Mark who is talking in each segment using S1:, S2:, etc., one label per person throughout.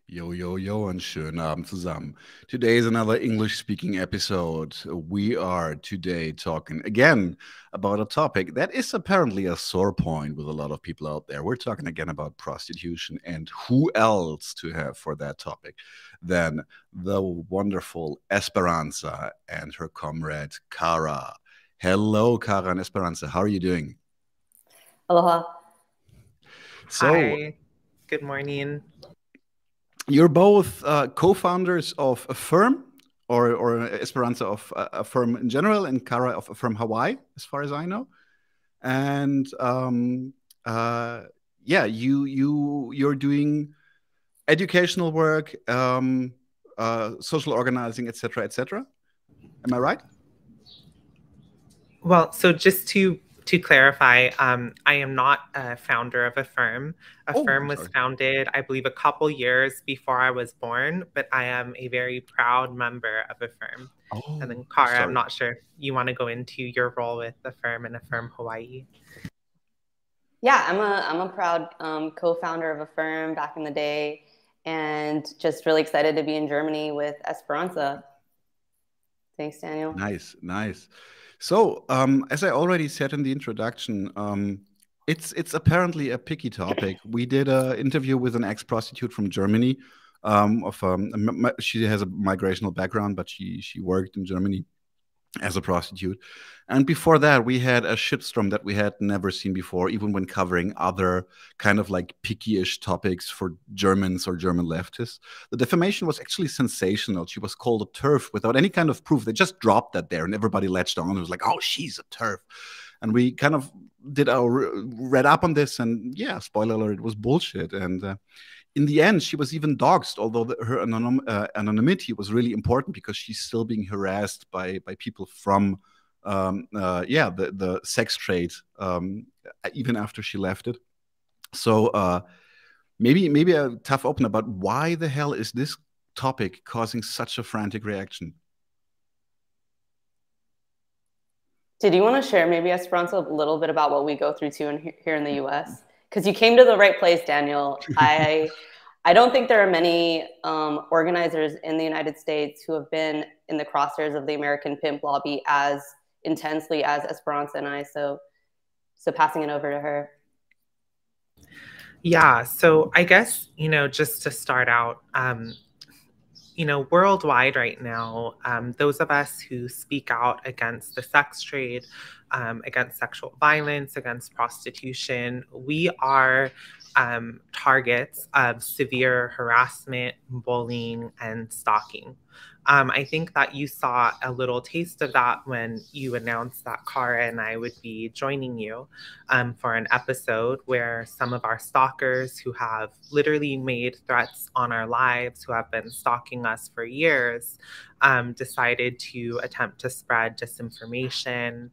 S1: Yo, yo, yo, und schönen Abend zusammen. Today is another English-speaking episode. We are today talking again about a topic that is apparently a sore point with a lot of people out there. We're talking again about prostitution, and who else to have for that topic than the wonderful Esperanza and her comrade, Khara. Hello, Khara and Esperanza. How are you doing?
S2: Aloha.
S1: So,
S3: Hi, good morning.
S1: you're both co-founders of Affirm, or Esperanza of Affirm in general, and Khara of Affirm Hawaii, as far as I know. And yeah, you're doing educational work, social organizing, etc., etc. Am I right?
S3: Well, so just to clarify, I am not a founder of Affirm. Affirm was founded, I believe, a couple years before I was born, but I am a very proud member of Affirm. And then, Khara, I'm not sure if you want to go into your role with Affirm and Affirm Hawaii.
S2: Yeah, I'm a proud co-founder of Affirm back in the day, and just really excited to be in Germany with Esperanza. Thanks, Daniel.
S1: Nice, nice. So, as I already said in the introduction, it's apparently a picky topic. We did an interview with an ex-prostitute from Germany. She has a migrational background, but she worked in Germany as a prostitute. And before that, we had a shitstorm that we had never seen before, even when covering other kind of like picky-ish topics for Germans or German leftists. The defamation was actually sensational. She was called a TERF without any kind of proof. They just dropped that there, and everybody latched on. It was like, oh, she's a TERF. And we kind of read up on this, and yeah, spoiler alert, it was bullshit. And in the end, she was even doxxed, although her anonymity was really important because she's still being harassed by people from the sex trade even after she left it. So maybe a tough opener, but why the hell is this topic causing such a frantic reaction?
S2: Did you want to share, maybe, Esperanza, a little bit about what we go through too here in the U.S.? Because you came to the right place, Daniel. I don't think there are many organizers in the United States who have been in the crosshairs of the American pimp lobby as intensely as Esperanza and I. So passing it over to her.
S3: Yeah, so I guess, just to start out, worldwide right now, those of us who speak out against the sex trade, against sexual violence, against prostitution, we are targets of severe harassment, bullying, and stalking. I think that you saw a little taste of that when you announced that Khara and I would be joining you for an episode where some of our stalkers who have literally made threats on our lives, who have been stalking us for years, decided to attempt to spread disinformation.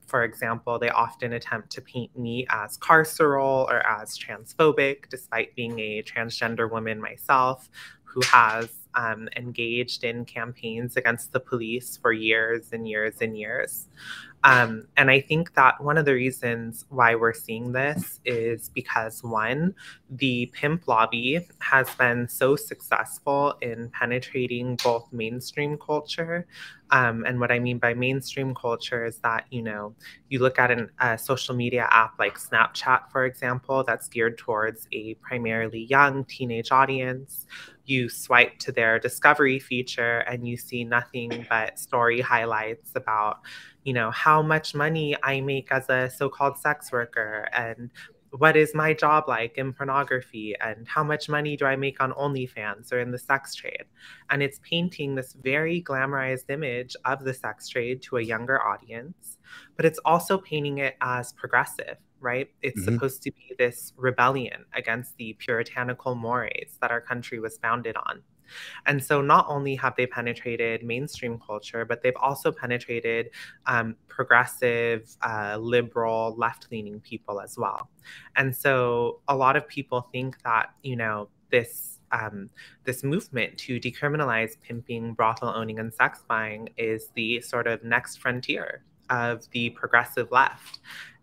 S3: For example, they often attempt to paint me as carceral or as transphobic, despite being a transgender woman myself who has engaged in campaigns against the police for years and years and years. And I think that one of the reasons why we're seeing this is because, one, the pimp lobby has been so successful in penetrating both mainstream culture. And what I mean by mainstream culture is that, you look at a social media app like Snapchat, for example, that's geared towards a primarily young teenage audience. You swipe to their discovery feature and you see nothing but story highlights about, how much money I make as a so-called sex worker, and what is my job like in pornography, and how much money do I make on OnlyFans or in the sex trade. And it's painting this very glamorized image of the sex trade to a younger audience, but it's also painting it as progressive, right? It's supposed to be this rebellion against the puritanical mores that our country was founded on. And so not only have they penetrated mainstream culture, but they've also penetrated progressive, liberal, left-leaning people as well. And so a lot of people think that, this movement to decriminalize pimping, brothel owning, and sex buying is the sort of next frontier of the progressive left.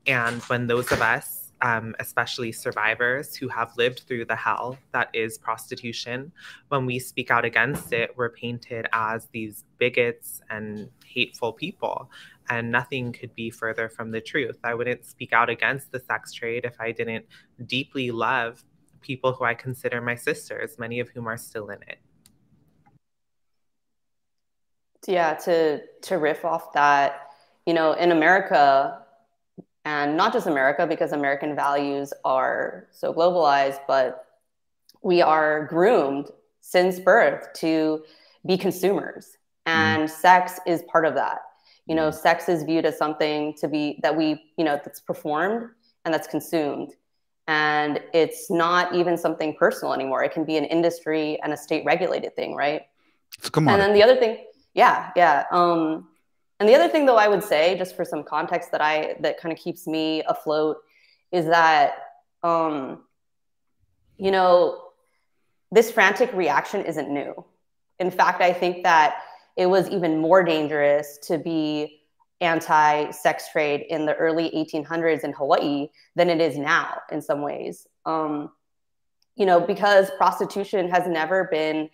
S3: And when those of us especially survivors who have lived through the hell that is prostitution, when we speak out against it, we're painted as these bigots and hateful people. And nothing could be further from the truth. I wouldn't speak out against the sex trade if I didn't deeply love people who I consider my sisters, many of whom are still in it.
S2: Yeah, to riff off that, you know, in America, and not just America, because American values are so globalized, but we are groomed since birth to be consumers. And sex is part of that. You know, sex is viewed as something to be, that we, you know, that's performed and that's consumed. And it's not even something personal anymore. It can be an industry and a state regulated thing, right?
S1: It's a commodity.
S2: And then the other thing, and the other thing, though, I would say, just for some context that kind of keeps me afloat, is that, you know, this frantic reaction isn't new. In fact, I think that it was even more dangerous to be anti-sex trade in the early 1800s in Hawaii than it is now in some ways. You know, because prostitution has never been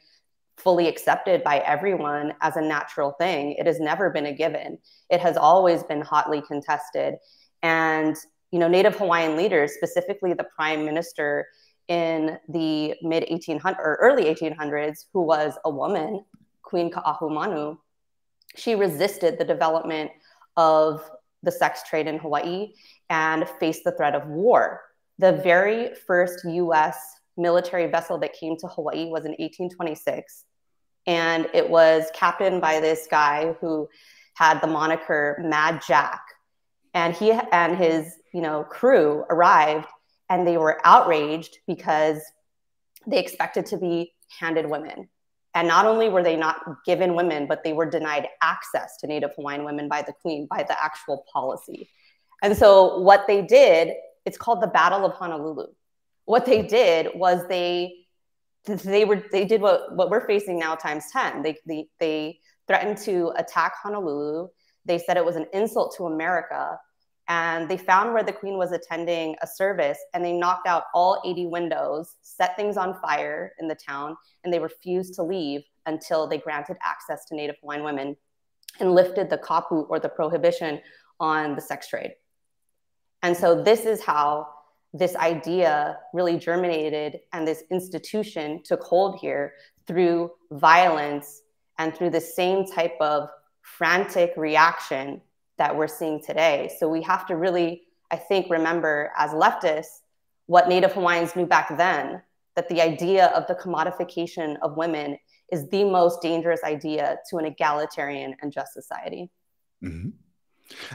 S2: fully accepted by everyone as a natural thing. It has never been a given. It has always been hotly contested. And, you know, Native Hawaiian leaders, specifically the prime minister in the mid 1800s or early 1800s, who was a woman, Queen Ka'ahumanu, she resisted the development of the sex trade in Hawaii and faced the threat of war. The very first US military vessel that came to Hawaii was in 1826. And it was captained by this guy who had the moniker Mad Jack. And he and his, you know, crew arrived, and they were outraged because they expected to be handed women. And not only were they not given women, but they were denied access to Native Hawaiian women by the Queen, by the actual policy. And so what they did, it's called the Battle of Honolulu. What they did was they did what we're facing now times 10. They threatened to attack Honolulu. They said it was an insult to America. And they found where the Queen was attending a service, and they knocked out all 80 windows, set things on fire in the town, and they refused to leave until they granted access to Native Hawaiian women and lifted the kapu, or the prohibition, on the sex trade. And so this is how this idea really germinated, and this institution took hold here through violence and through the same type of frantic reaction that we're seeing today. So we have to really, I think, remember as leftists what Native Hawaiians knew back then, that the idea of the commodification of women is the most dangerous idea to an egalitarian and just society.
S1: Mm-hmm.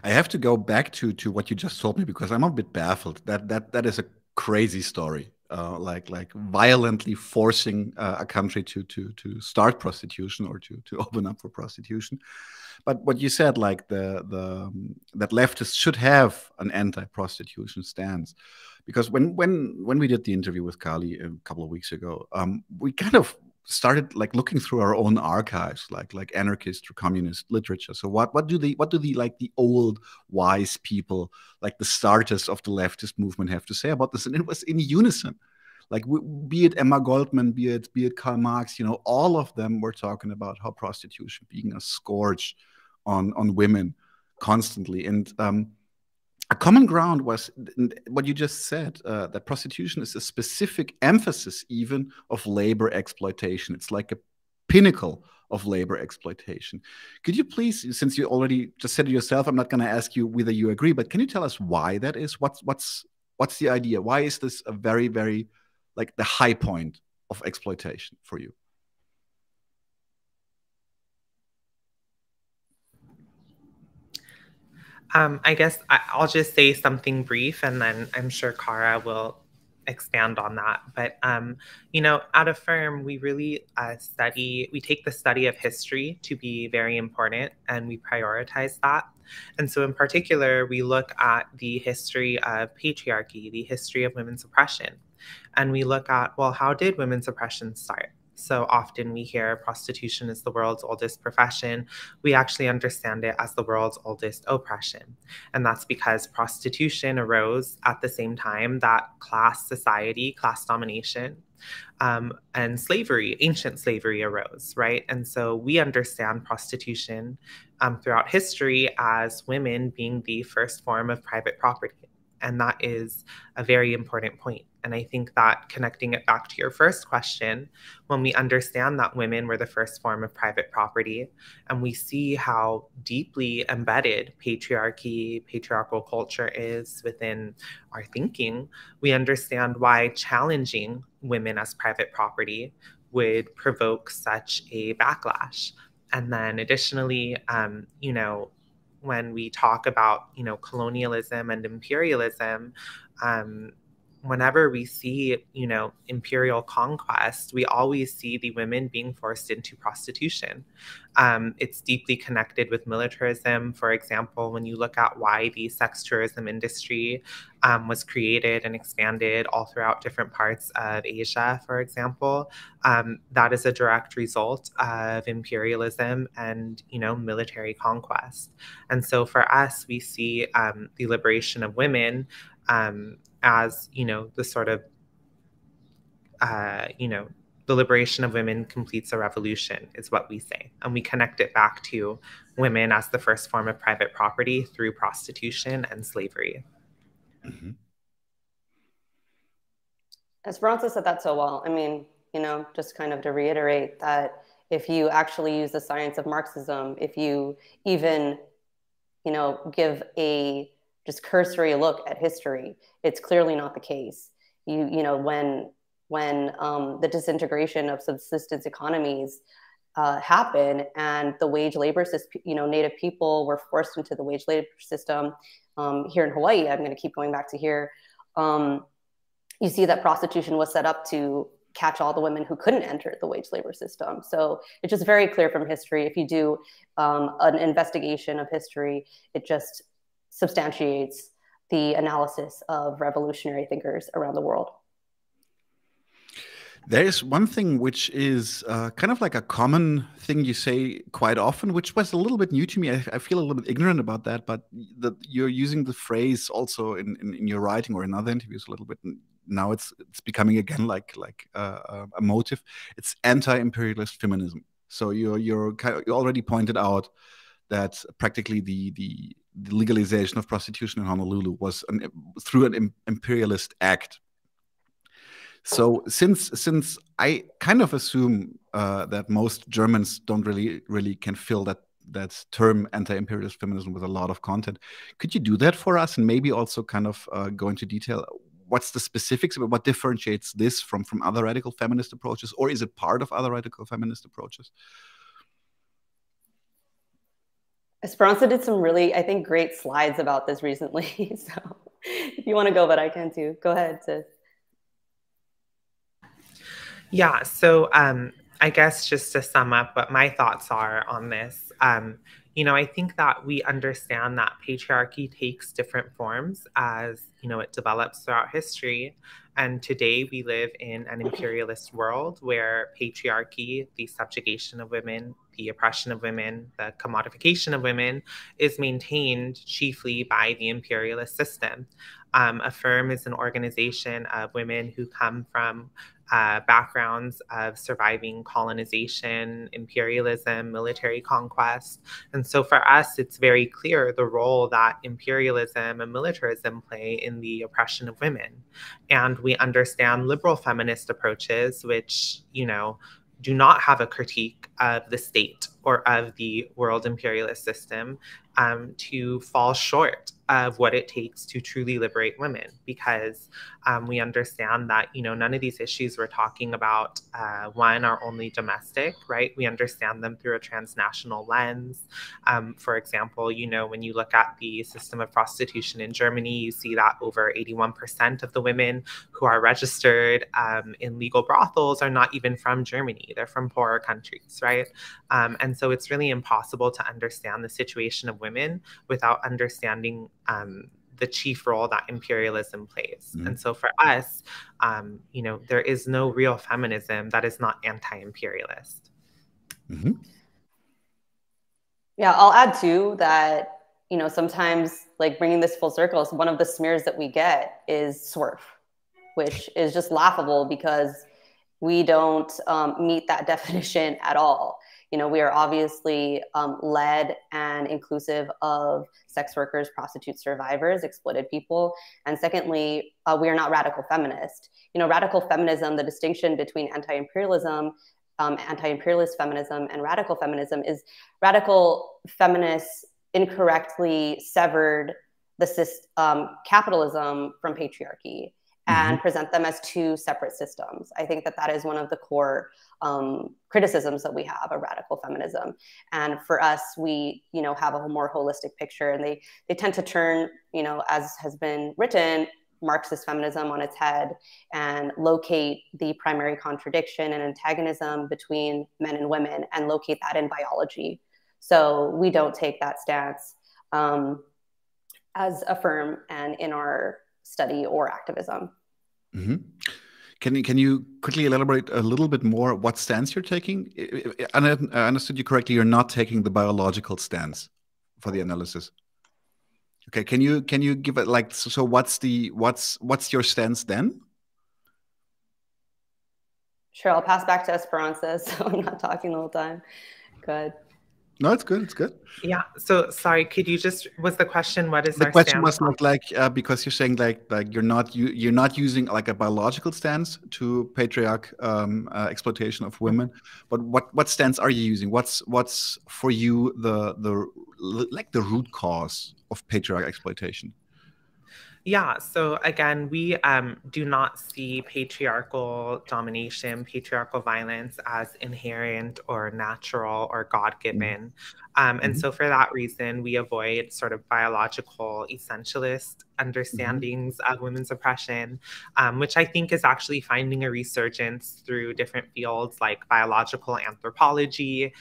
S1: I have to go back to what you just told me, because I'm a bit baffled. That is a crazy story. Like violently forcing a country to start prostitution, or to open up for prostitution. But what you said, like that leftists should have an anti-prostitution stance, because when we did the interview with Kali a couple of weeks ago, we kind of started like looking through our own archives, like anarchist or communist literature. So what do the like the old wise people, like the starters of the leftist movement, have to say about this? And it was in unison. Like, be it Emma Goldman, be it Karl Marx, you know, all of them were talking about how prostitution being a scourge on women constantly. And a common ground was what you just said, that prostitution is a specific emphasis even of labor exploitation. It's like a pinnacle of labor exploitation. Could you please, since you already just said it yourself, I'm not going to ask you whether you agree, but can you tell us why that is? What's the idea? Why is this a very, very, like, the high point of exploitation for you?
S3: I guess I'll just say something brief, and then I'm sure Khara will expand on that. But, you know, at Affirm, we really we take the study of history to be very important, and we prioritize that. And so in particular, we look at the history of patriarchy, the history of women's oppression. And we look at, well, how did women's oppression start? So often we hear prostitution is the world's oldest profession. We actually understand it as the world's oldest oppression. And that's because prostitution arose at the same time that class society, class domination, and slavery, ancient slavery arose, right? And so we understand prostitution throughout history as women being the first form of private property. And that is a very important point. And I think that connecting it back to your first question, when we understand that women were the first form of private property, and we see how deeply embedded patriarchy, patriarchal culture is within our thinking, we understand why challenging women as private property would provoke such a backlash. And then additionally, when we talk about, colonialism and imperialism, whenever we see, imperial conquest, we always see the women being forced into prostitution. It's deeply connected with militarism. For example, when you look at why the sex tourism industry was created and expanded all throughout different parts of Asia, for example, that is a direct result of imperialism and, military conquest. And so for us, we see the liberation of women as, the sort of, the liberation of women completes a revolution, is what we say. And we connect it back to women as the first form of private property through prostitution and slavery.
S1: Mm-hmm.
S2: Esperanza said that so well. I mean, just kind of to reiterate that if you actually use the science of Marxism, if you even, give a just cursory look at history, it's clearly not the case. When the disintegration of subsistence economies happened and the wage labor system, Native people were forced into the wage labor system here in Hawaii. I'm going to keep going back to here. You see that prostitution was set up to catch all the women who couldn't enter the wage labor system. So it's just very clear from history. If you do an investigation of history, it just substantiates the analysis of revolutionary thinkers around the world.
S1: There is one thing which is kind of like a common thing you say quite often, which was a little bit new to me. I feel a little bit ignorant about that, but you're using the phrase also in your writing or in other interviews a little bit. Now it's becoming again like a motive. It's anti-imperialist feminism. So you already pointed out that practically the legalization of prostitution in Honolulu was through an imperialist act. So since I kind of assume that most Germans don't really can fill that term anti-imperialist feminism with a lot of content, could you do that for us and maybe also kind of go into detail? What's the specifics about what differentiates this from other radical feminist approaches, or is it part of other radical feminist approaches?
S2: Esperanza did some really, I think, great slides about this recently. So if you want to go, but I can too. Go ahead, sis.
S3: Yeah, so I guess just to sum up what my thoughts are on this, I think that we understand that patriarchy takes different forms as, it develops throughout history. And today we live in an imperialist world where patriarchy, the subjugation of women, the oppression of women, the commodification of women is maintained chiefly by the imperialist system. A firm is an organization of women who come from backgrounds of surviving colonization, imperialism, military conquest. And so for us, it's very clear the role that imperialism and militarism play in the oppression of women. And we understand liberal feminist approaches, which, do not have a critique of the state or of the world imperialist system, to fall short of what it takes to truly liberate women, because we understand that, none of these issues we're talking about, one, are only domestic, right? We understand them through a transnational lens. For example, when you look at the system of prostitution in Germany, you see that over 81% of the women who are registered in legal brothels are not even from Germany. They're from poorer countries, right? And so it's really impossible to understand the situation of women without understanding the chief role that imperialism plays. And so for us, you know, there is no real feminism that is not anti-imperialist.
S2: Yeah, I'll add too that, you know, sometimes, like, bringing this full circle, one of the smears that we get is SWERF, which is just laughable because we don't meet that definition at all. You know, we are obviously led and inclusive of sex workers, prostitutes, survivors, exploited people. And secondly, we are not radical feminist. You know, radical feminism, the distinction between anti-imperialism, anti-imperialist feminism and radical feminism is radical feminists incorrectly severed the capitalism from patriarchy and present them as two separate systems. I think that that is one of the core criticisms that we have of radical feminism. And for us, we, you know, have a more holistic picture, and they tend to turn, you know, as has been written, Marxist feminism on its head and locate the primary contradiction and antagonism between men and women and locate that in biology. So we don't take that stance as affirmed and in our study or activism.
S1: Can you quickly elaborate a little bit more what stance you're taking? I understood you correctly. You're not taking the biological stance for the analysis. Okay, can you give it, like, so what's your stance then?
S2: Sure, I'll pass back to Esperanza, so I'm not talking the whole time. Go ahead.
S1: No, it's good. It's good.
S3: Yeah. So sorry, could you just, was the question, what is
S1: the
S3: our
S1: question
S3: stance?
S1: was not like because you're saying like you're not using like a biological stance to patriarch exploitation of women, but what stance are you using? What's for you the root cause of patriarch exploitation?
S3: Yeah, so again, we do not see patriarchal domination, patriarchal violence as inherent or natural or God-given. And so for that reason, we avoid sort of biological essentialist understandings of women's oppression, which I think is actually finding a resurgence through different fields like biological anthropology,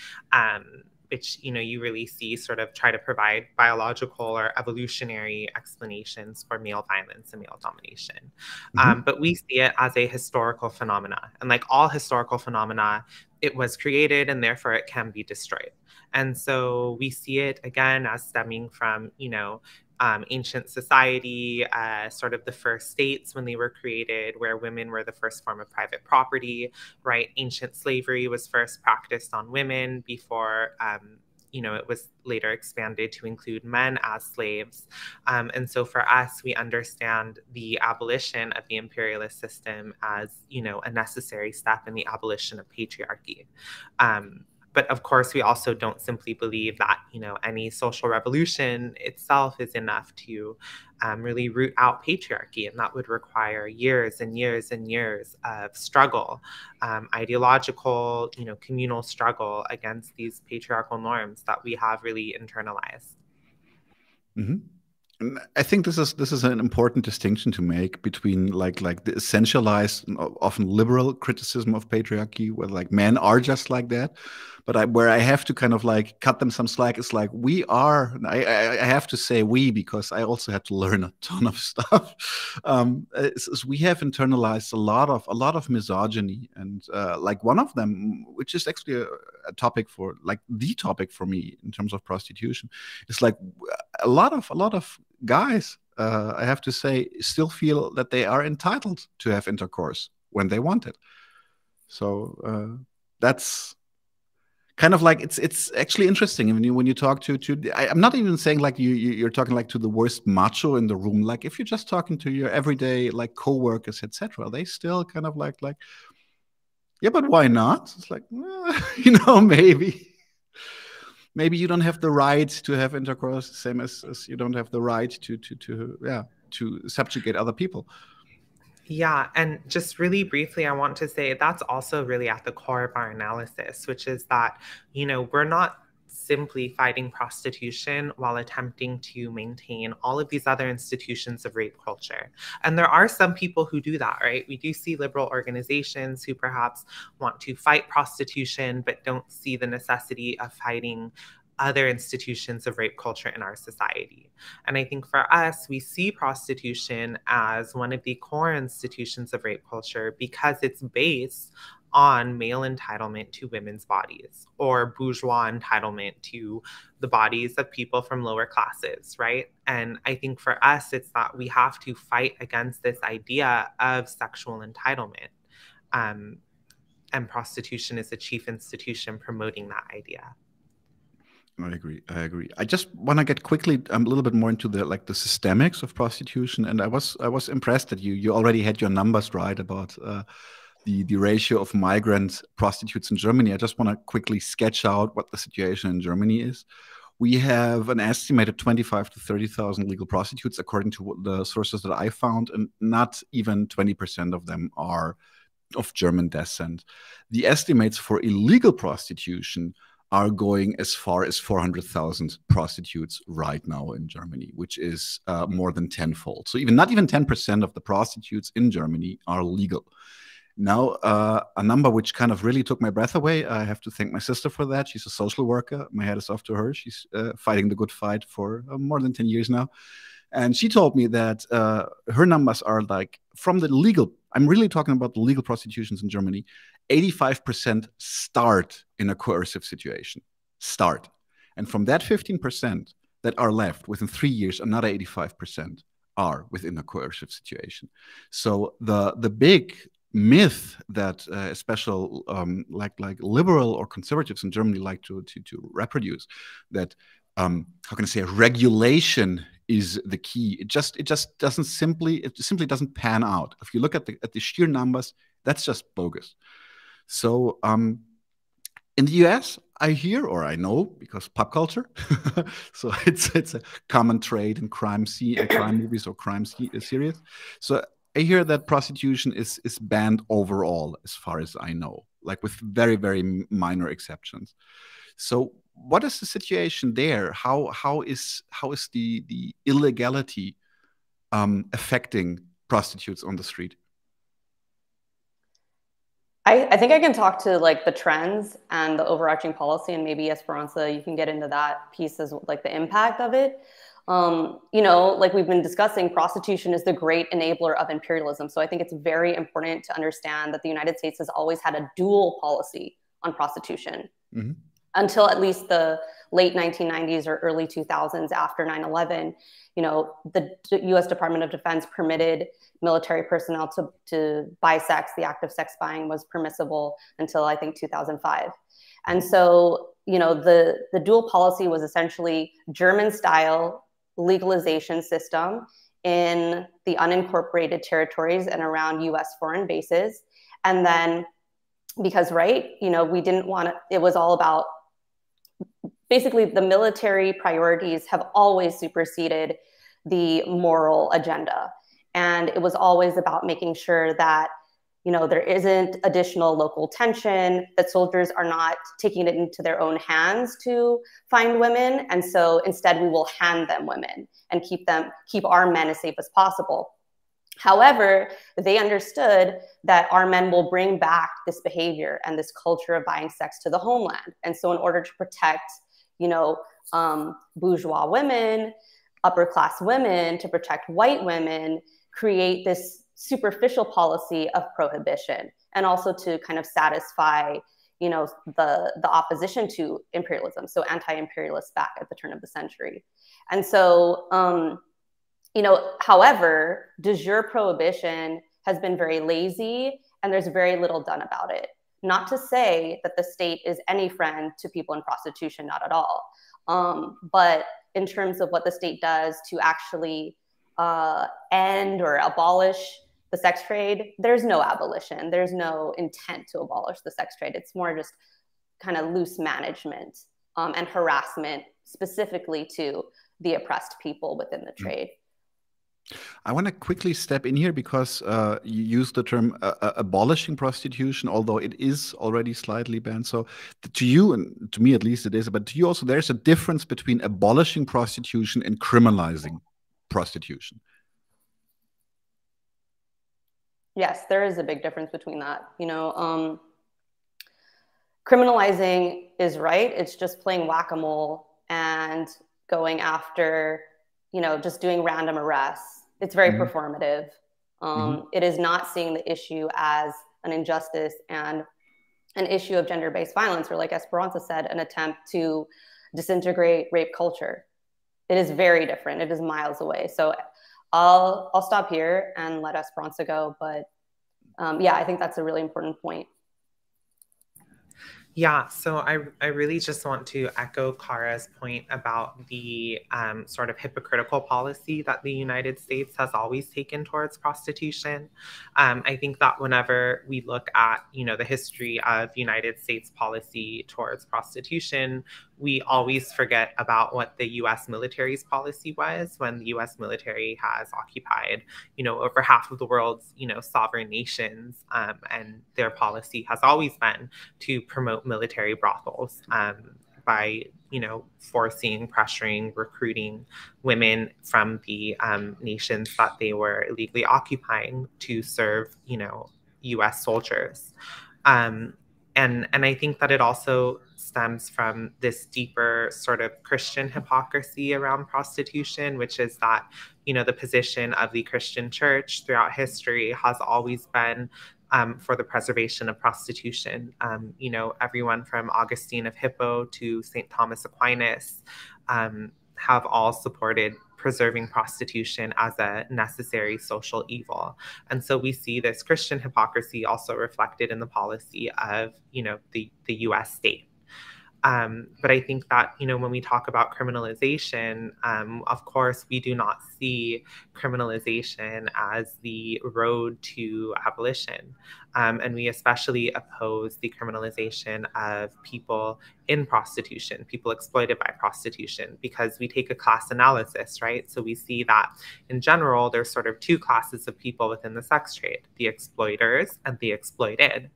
S3: which, you know, you really see sort of try to provide biological or evolutionary explanations for male violence and male domination. But we see it as a historical phenomena. And like all historical phenomena, it was created and therefore it can be destroyed. And so we see it again as stemming from, you know, ancient society, sort of the first states when they were created, where women were the first form of private property, right? Ancient slavery was first practiced on women before, you know, it was later expanded to include men as slaves. And so for us, we understand the abolition of the imperialist system as, you know, a necessary step in the abolition of patriarchy. But of course, we also don't simply believe that, you know, any social revolution itself is enough to really root out patriarchy. And that would require years and years and years of struggle, ideological, you know, communal struggle against these patriarchal norms that we have really internalized.
S1: I think this is an important distinction to make between like the essentialized, often liberal criticism of patriarchy, where like men are just like that, but where I have to kind of like cut them some slack is like we are. I have to say we, because I also had to learn a ton of stuff. We have internalized a lot of misogyny, and like one of them, which is actually a topic for like the topic for me in terms of prostitution, is like a lot of guys, I have to say, still feel that they are entitled to have intercourse when they want it. So that's kind of like it's actually interesting when you talk to I'm not even saying like you're talking like to the worst macho in the room. Like if you're just talking to your everyday like coworkers, etc., they still kind of like yeah, but why not? It's like you know, maybe you don't have the right to have intercourse, same as you don't have the right to subjugate other people.
S3: Yeah, and just really briefly, I want to say that's also really at the core of our analysis, which is that, you know, we're not simply fighting prostitution while attempting to maintain all of these other institutions of rape culture. And there are some people who do that, right? We do see liberal organizations who perhaps want to fight prostitution, but don't see the necessity of fighting other institutions of rape culture in our society. And I think for us, we see prostitution as one of the core institutions of rape culture because it's based on male entitlement to women's bodies, or bourgeois entitlement to the bodies of people from lower classes, right? And I think for us, it's that we have to fight against this idea of sexual entitlement. And prostitution is a chief institution promoting that idea.
S1: I agree. I agree. I just want to get quickly a little bit more into the systemics of prostitution, and I was impressed that you already had your numbers right about the ratio of migrant prostitutes in Germany. I just want to quickly sketch out what the situation in Germany is. We have an estimated 25 to 30,000 legal prostitutes, according to the sources that I found, and not even 20% of them are of German descent. The estimates for illegal prostitution are going as far as 400,000 prostitutes right now in Germany, which is more than tenfold. So not even 10% of the prostitutes in Germany are legal. Now, a number which kind of really took my breath away. I have to thank my sister for that. She's a social worker. My hat is off to her. She's fighting the good fight for more than 10 years now. And she told me that her numbers are like from the legal, I'm really talking about the legal prostitutions in Germany, 85% start in a coercive situation. Start. And from that 15% that are left within 3 years, another 85% are within a coercive situation. So the big myth that especially like liberal or conservatives in Germany like to reproduce, that how can I say, regulation is the key. It just doesn't simply doesn't pan out. If you look at the sheer numbers, that's just bogus. So in the US, I hear, or I know, because pop culture, so it's a common trait in crime movies or crime series. So I hear that prostitution is banned overall, as far as I know, like with very, very minor exceptions. So what is the situation there? How is the illegality affecting prostitutes on the street?
S2: I think I can talk to like the trends and the overarching policy, and maybe Esperanza, you can get into that piece as like the impact of it. You know, like we've been discussing, prostitution is the great enabler of imperialism. So I think it's very important to understand that the United States has always had a dual policy on prostitution. Mm-hmm. Until at least the late 1990s or early 2000s, after 9/11, you know, the US Department of Defense permitted military personnel to buy sex. The act of sex buying was permissible until I think 2005. And so, you know, the dual policy was essentially German-style legalization system in the unincorporated territories and around US foreign bases. And then because, right, you know, we didn't want to, it was all about, basically the military priorities have always superseded the moral agenda. And it was always about making sure that, you know, there isn't additional local tension, that soldiers are not taking it into their own hands to find women. And so instead we will hand them women and keep our men as safe as possible. However, they understood that our men will bring back this behavior and this culture of buying sex to the homeland. And so in order to protect, you know, bourgeois women, upper class women, to protect white women, create this superficial policy of prohibition, and also to kind of satisfy, you know, the opposition to imperialism. So anti-imperialists back at the turn of the century. And so, you know, however, de jure prohibition has been very lazy, and there's very little done about it. Not to say that the state is any friend to people in prostitution, not at all. But in terms of what the state does to actually end or abolish the sex trade, there's no abolition. There's no intent to abolish the sex trade. It's more just kind of loose management and harassment specifically to the oppressed people within the trade.
S1: I want to quickly step in here because you used the term abolishing prostitution, although it is already slightly banned. So to you, and to me at least it is, but to you also, there's a difference between abolishing prostitution and criminalizing prostitution.
S2: Yes, there is a big difference between that. You know, criminalizing is right. It's just playing whack-a-mole and going after, you know, just doing random arrests. It's very performative. It is not seeing the issue as an injustice and an issue of gender-based violence, or like Esperanza said, an attempt to disintegrate rape culture. It is very different. It is miles away. So I'll stop here and let Esperanza go. But yeah, I think that's a really important point.
S3: Yeah, so I really just want to echo Khara's point about the sort of hypocritical policy that the United States has always taken towards prostitution. I think that whenever we look at, you know, the history of United States policy towards prostitution, we always forget about what the U.S. military's policy was when the U.S. military has occupied, you know, over half of the world's, you know, sovereign nations, and their policy has always been to promote military brothels by, you know, forcing, pressuring, recruiting women from the nations that they were illegally occupying to serve, you know, U.S. soldiers. And I think that it also stems from this deeper sort of Christian hypocrisy around prostitution, which is that, you know, the position of the Christian church throughout history has always been for the preservation of prostitution. You know, everyone from Augustine of Hippo to St. Thomas Aquinas have all supported preserving prostitution as a necessary social evil. And so we see this Christian hypocrisy also reflected in the policy of, you know, the US state. But I think that, you know, when we talk about criminalization, of course, we do not see criminalization as the road to abolition. And we especially oppose the criminalization of people in prostitution, people exploited by prostitution, because we take a class analysis, right? So we see that in general, there's sort of two classes of people within the sex trade, the exploiters and the exploited.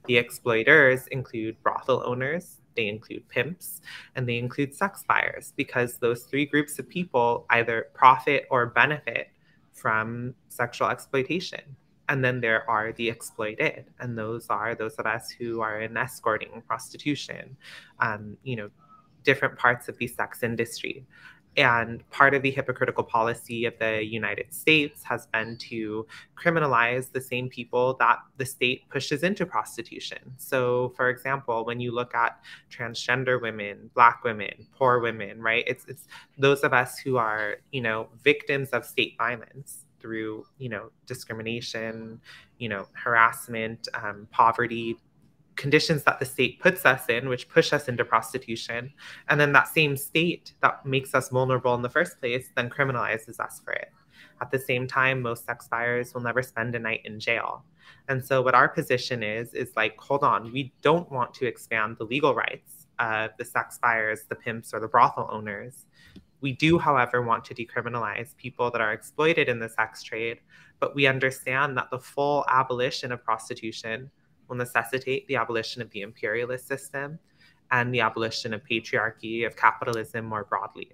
S3: The exploiters include brothel owners, they include pimps, and they include sex buyers, because those three groups of people either profit or benefit from sexual exploitation. And then there are the exploited, and those are those of us who are in escorting, prostitution, you know, different parts of the sex industry. And part of the hypocritical policy of the United States has been to criminalize the same people that the state pushes into prostitution. So, for example, when you look at transgender women, Black women, poor women, right? It's those of us who are, you know, victims of state violence through, you know, discrimination, you know, harassment, poverty, conditions that the state puts us in, which push us into prostitution. And then that same state that makes us vulnerable in the first place then criminalizes us for it. At the same time, most sex buyers will never spend a night in jail. And so what our position is like, hold on, we don't want to expand the legal rights of the sex buyers, the pimps, or the brothel owners. We do, however, want to decriminalize people that are exploited in the sex trade, but we understand that the full abolition of prostitution will necessitate the abolition of the imperialist system and the abolition of patriarchy, of capitalism more broadly.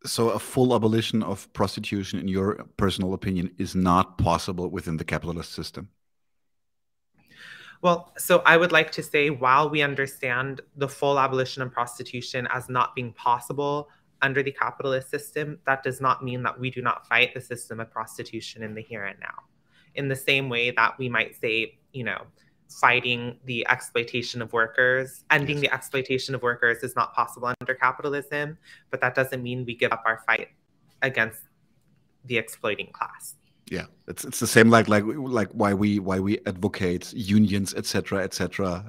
S1: So a full abolition of prostitution, in your personal opinion, is not possible within the capitalist system?
S3: Well, so I would like to say, while we understand the full abolition of prostitution as not being possible under the capitalist system, that does not mean that we do not fight the system of prostitution in the here and now. In the same way that we might say, you know, fighting the exploitation of workers, ending the exploitation of workers is not possible under capitalism, but that doesn't mean we give up our fight against the exploiting class.
S1: Yeah, it's the same like why we advocate unions, etc.,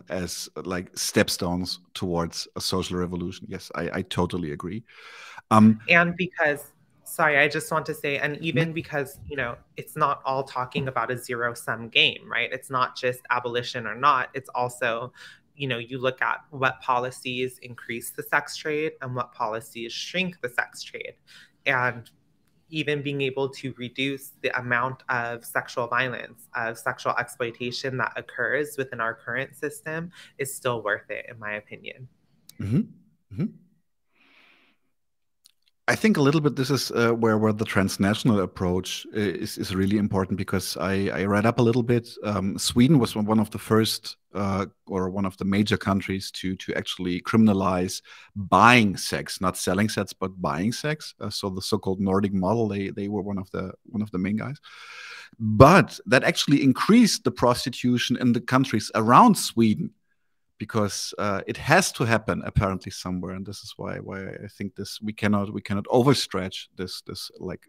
S1: as like stepstones towards a social revolution. Yes, I totally agree.
S3: And because, sorry, I just want to say, and even because, you know, it's not all talking about a zero-sum game, right? It's not just abolition or not. It's also, you know, you look at what policies increase the sex trade and what policies shrink the sex trade. And even being able to reduce the amount of sexual violence, of sexual exploitation that occurs within our current system is still worth it, in my opinion.
S1: I think a little bit this is where the transnational approach is really important, because I read up a little bit. Sweden was one of the first or one of the major countries to actually criminalize buying sex, not selling sex, but buying sex. So the so-called Nordic model, they were one of the main guys. But that actually increased the prostitution in the countries around Sweden, because it has to happen apparently somewhere, and this is why I think this we cannot overstretch this like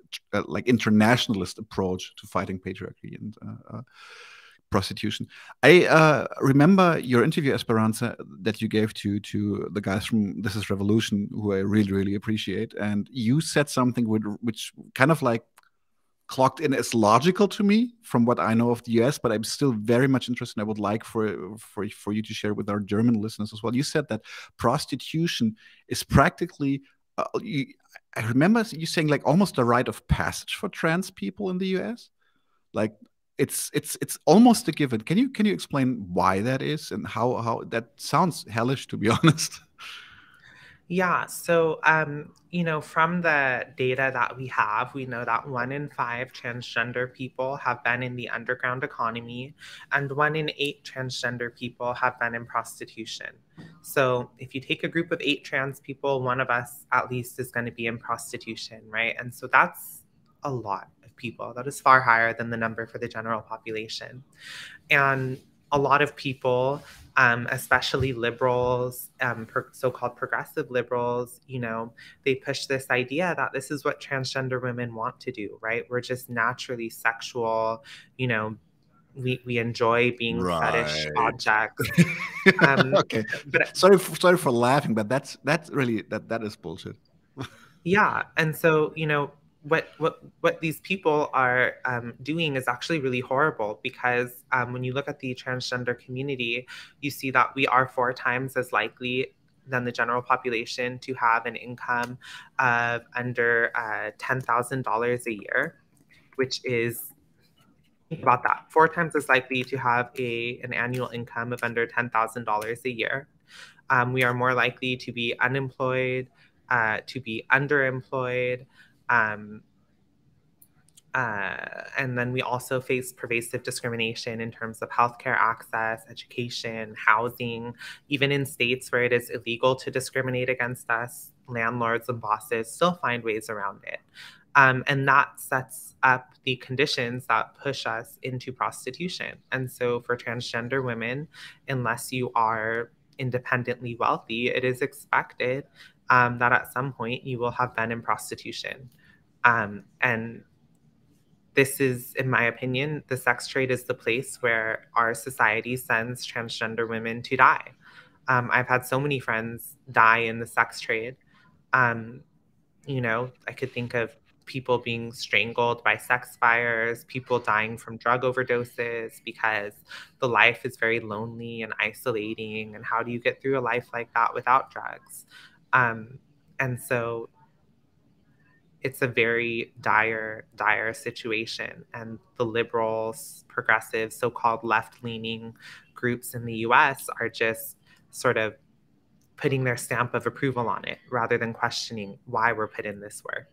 S1: internationalist approach to fighting patriarchy and prostitution. I remember your interview, Esperanza, that you gave to the guys from This Is Revolution, who I really appreciate, and you said something which kind of like clocked in as logical to me from what I know of the US, but I'm still very much interested. I would like for you to share with our German listeners as well. You said that prostitution is practically, I remember you saying like almost a rite of passage for trans people in the US. Like it's almost a given. Can you explain why that is and how that sounds hellish, to be honest?
S3: Yeah, so from the data that we have, we know that 1 in 5 transgender people have been in the underground economy, and 1 in 8 transgender people have been in prostitution. So if you take a group of 8 trans people, one of us at least is going to be in prostitution, right? And so that's a lot of people. That is far higher than the number for the general population. And a lot of people, especially liberals, so-called progressive liberals, they push this idea that this is what transgender women want to do, right? We're just naturally sexual, we enjoy being fetish objects.
S1: Okay, but sorry for laughing, but that's really that is bullshit.
S3: Yeah, and so what these people are doing is actually really horrible, because when you look at the transgender community, you see that we are 4 times as likely than the general population to have an income of under $10,000 a year, which is, think about that, 4 times as likely to have an annual income of under $10,000 a year. We are more likely to be unemployed, to be underemployed, and then we also face pervasive discrimination in terms of healthcare access, education, housing. Even in states where it is illegal to discriminate against us, landlords and bosses still find ways around it. And that sets up the conditions that push us into prostitution. And so for transgender women, unless you are independently wealthy, it is expected that at some point you will have been in prostitution. And this is, in my opinion, the sex trade is the place where our society sends transgender women to die. I've had so many friends die in the sex trade. I could think of people being strangled by sex buyers, people dying from drug overdoses, because the life is very lonely and isolating. And how do you get through a life like that without drugs? And so it's a very dire situation. And the liberals, progressive, so-called left-leaning groups in the US are just sort of putting their stamp of approval on it, rather than questioning why we're put in this work.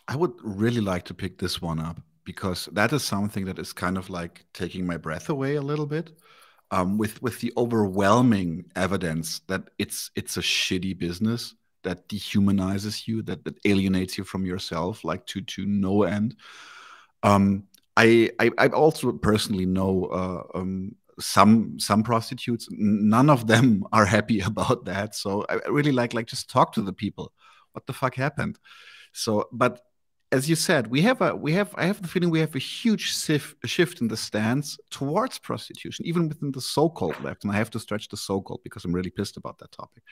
S1: I would really like to pick this one up, because that is something that is kind of like taking my breath away a little bit, with the overwhelming evidence that it's a shitty business that dehumanizes you, that alienates you from yourself, like to no end. I also personally know some prostitutes. None of them are happy about that. So I really like just talk to the people. What the fuck happened? So, but as you said, I have the feeling we have a huge shift in the stance towards prostitution, even within the so-called left. And I have to stretch the so-called, because I'm really pissed about that topic.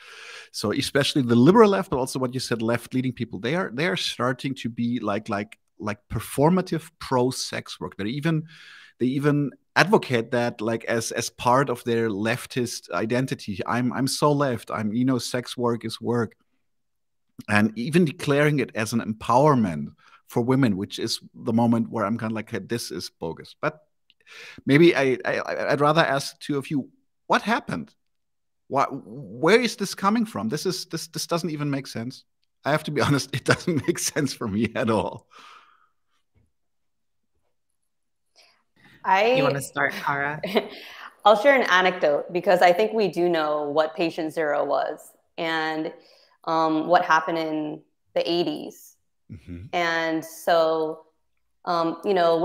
S1: So especially the liberal left, but also what you said, left-leaning people, they are starting to be like performative pro-sex work. They even advocate that like as part of their leftist identity. I'm so left. Sex work is work. And even declaring it as an empowerment for women, which is the moment where I'm kind of like, hey, this is bogus. But maybe I'd rather ask two of you, what happened? Where is this coming from? This doesn't even make sense. I have to be honest, it doesn't make sense for me at all.
S3: You want to start, Khara?
S2: I'll share an anecdote because I think we do know what patient zero was and what happened in the 80s. Mm-hmm. And so, you know,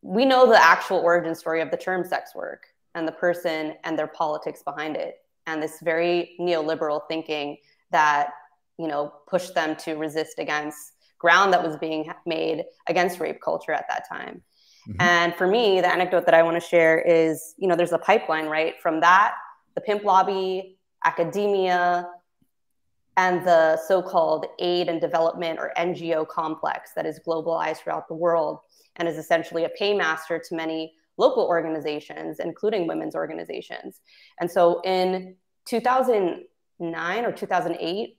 S2: we know the actual origin story of the term sex work and the person and their politics behind it. And this very neoliberal thinking that, you know, pushed them to resist against ground that was being made against rape culture at that time. Mm-hmm. And for me, the anecdote that I want to share is, you know, there's a pipeline, right? From that, the pimp lobby, academia, and the so-called aid and development or NGO complex that is globalized throughout the world and is essentially a paymaster to many local organizations, including women's organizations. And so in 2009 or 2008,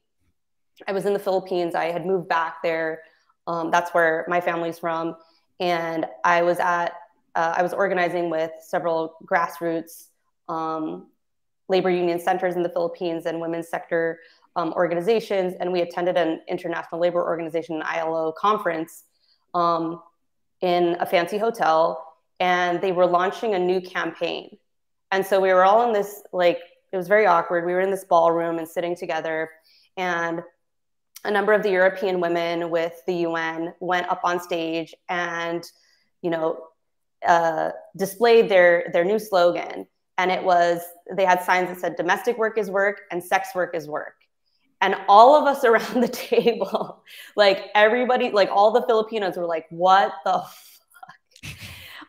S2: I was in the Philippines. I had moved back there. That's where my family's from. And I was organizing with several grassroots labor union centers in the Philippines and women's sector organizations. And we attended an International Labor Organization, ILO conference in a fancy hotel. And they were launching a new campaign. And so we were all in this, like, it was very awkward. We were in this ballroom and sitting together. And a number of the European women with the UN went up on stage and, you know, displayed their new slogan. And it was, they had signs that said, domestic work is work and sex work is work. And all of us around the table, like everybody, like all the Filipinos were like, what the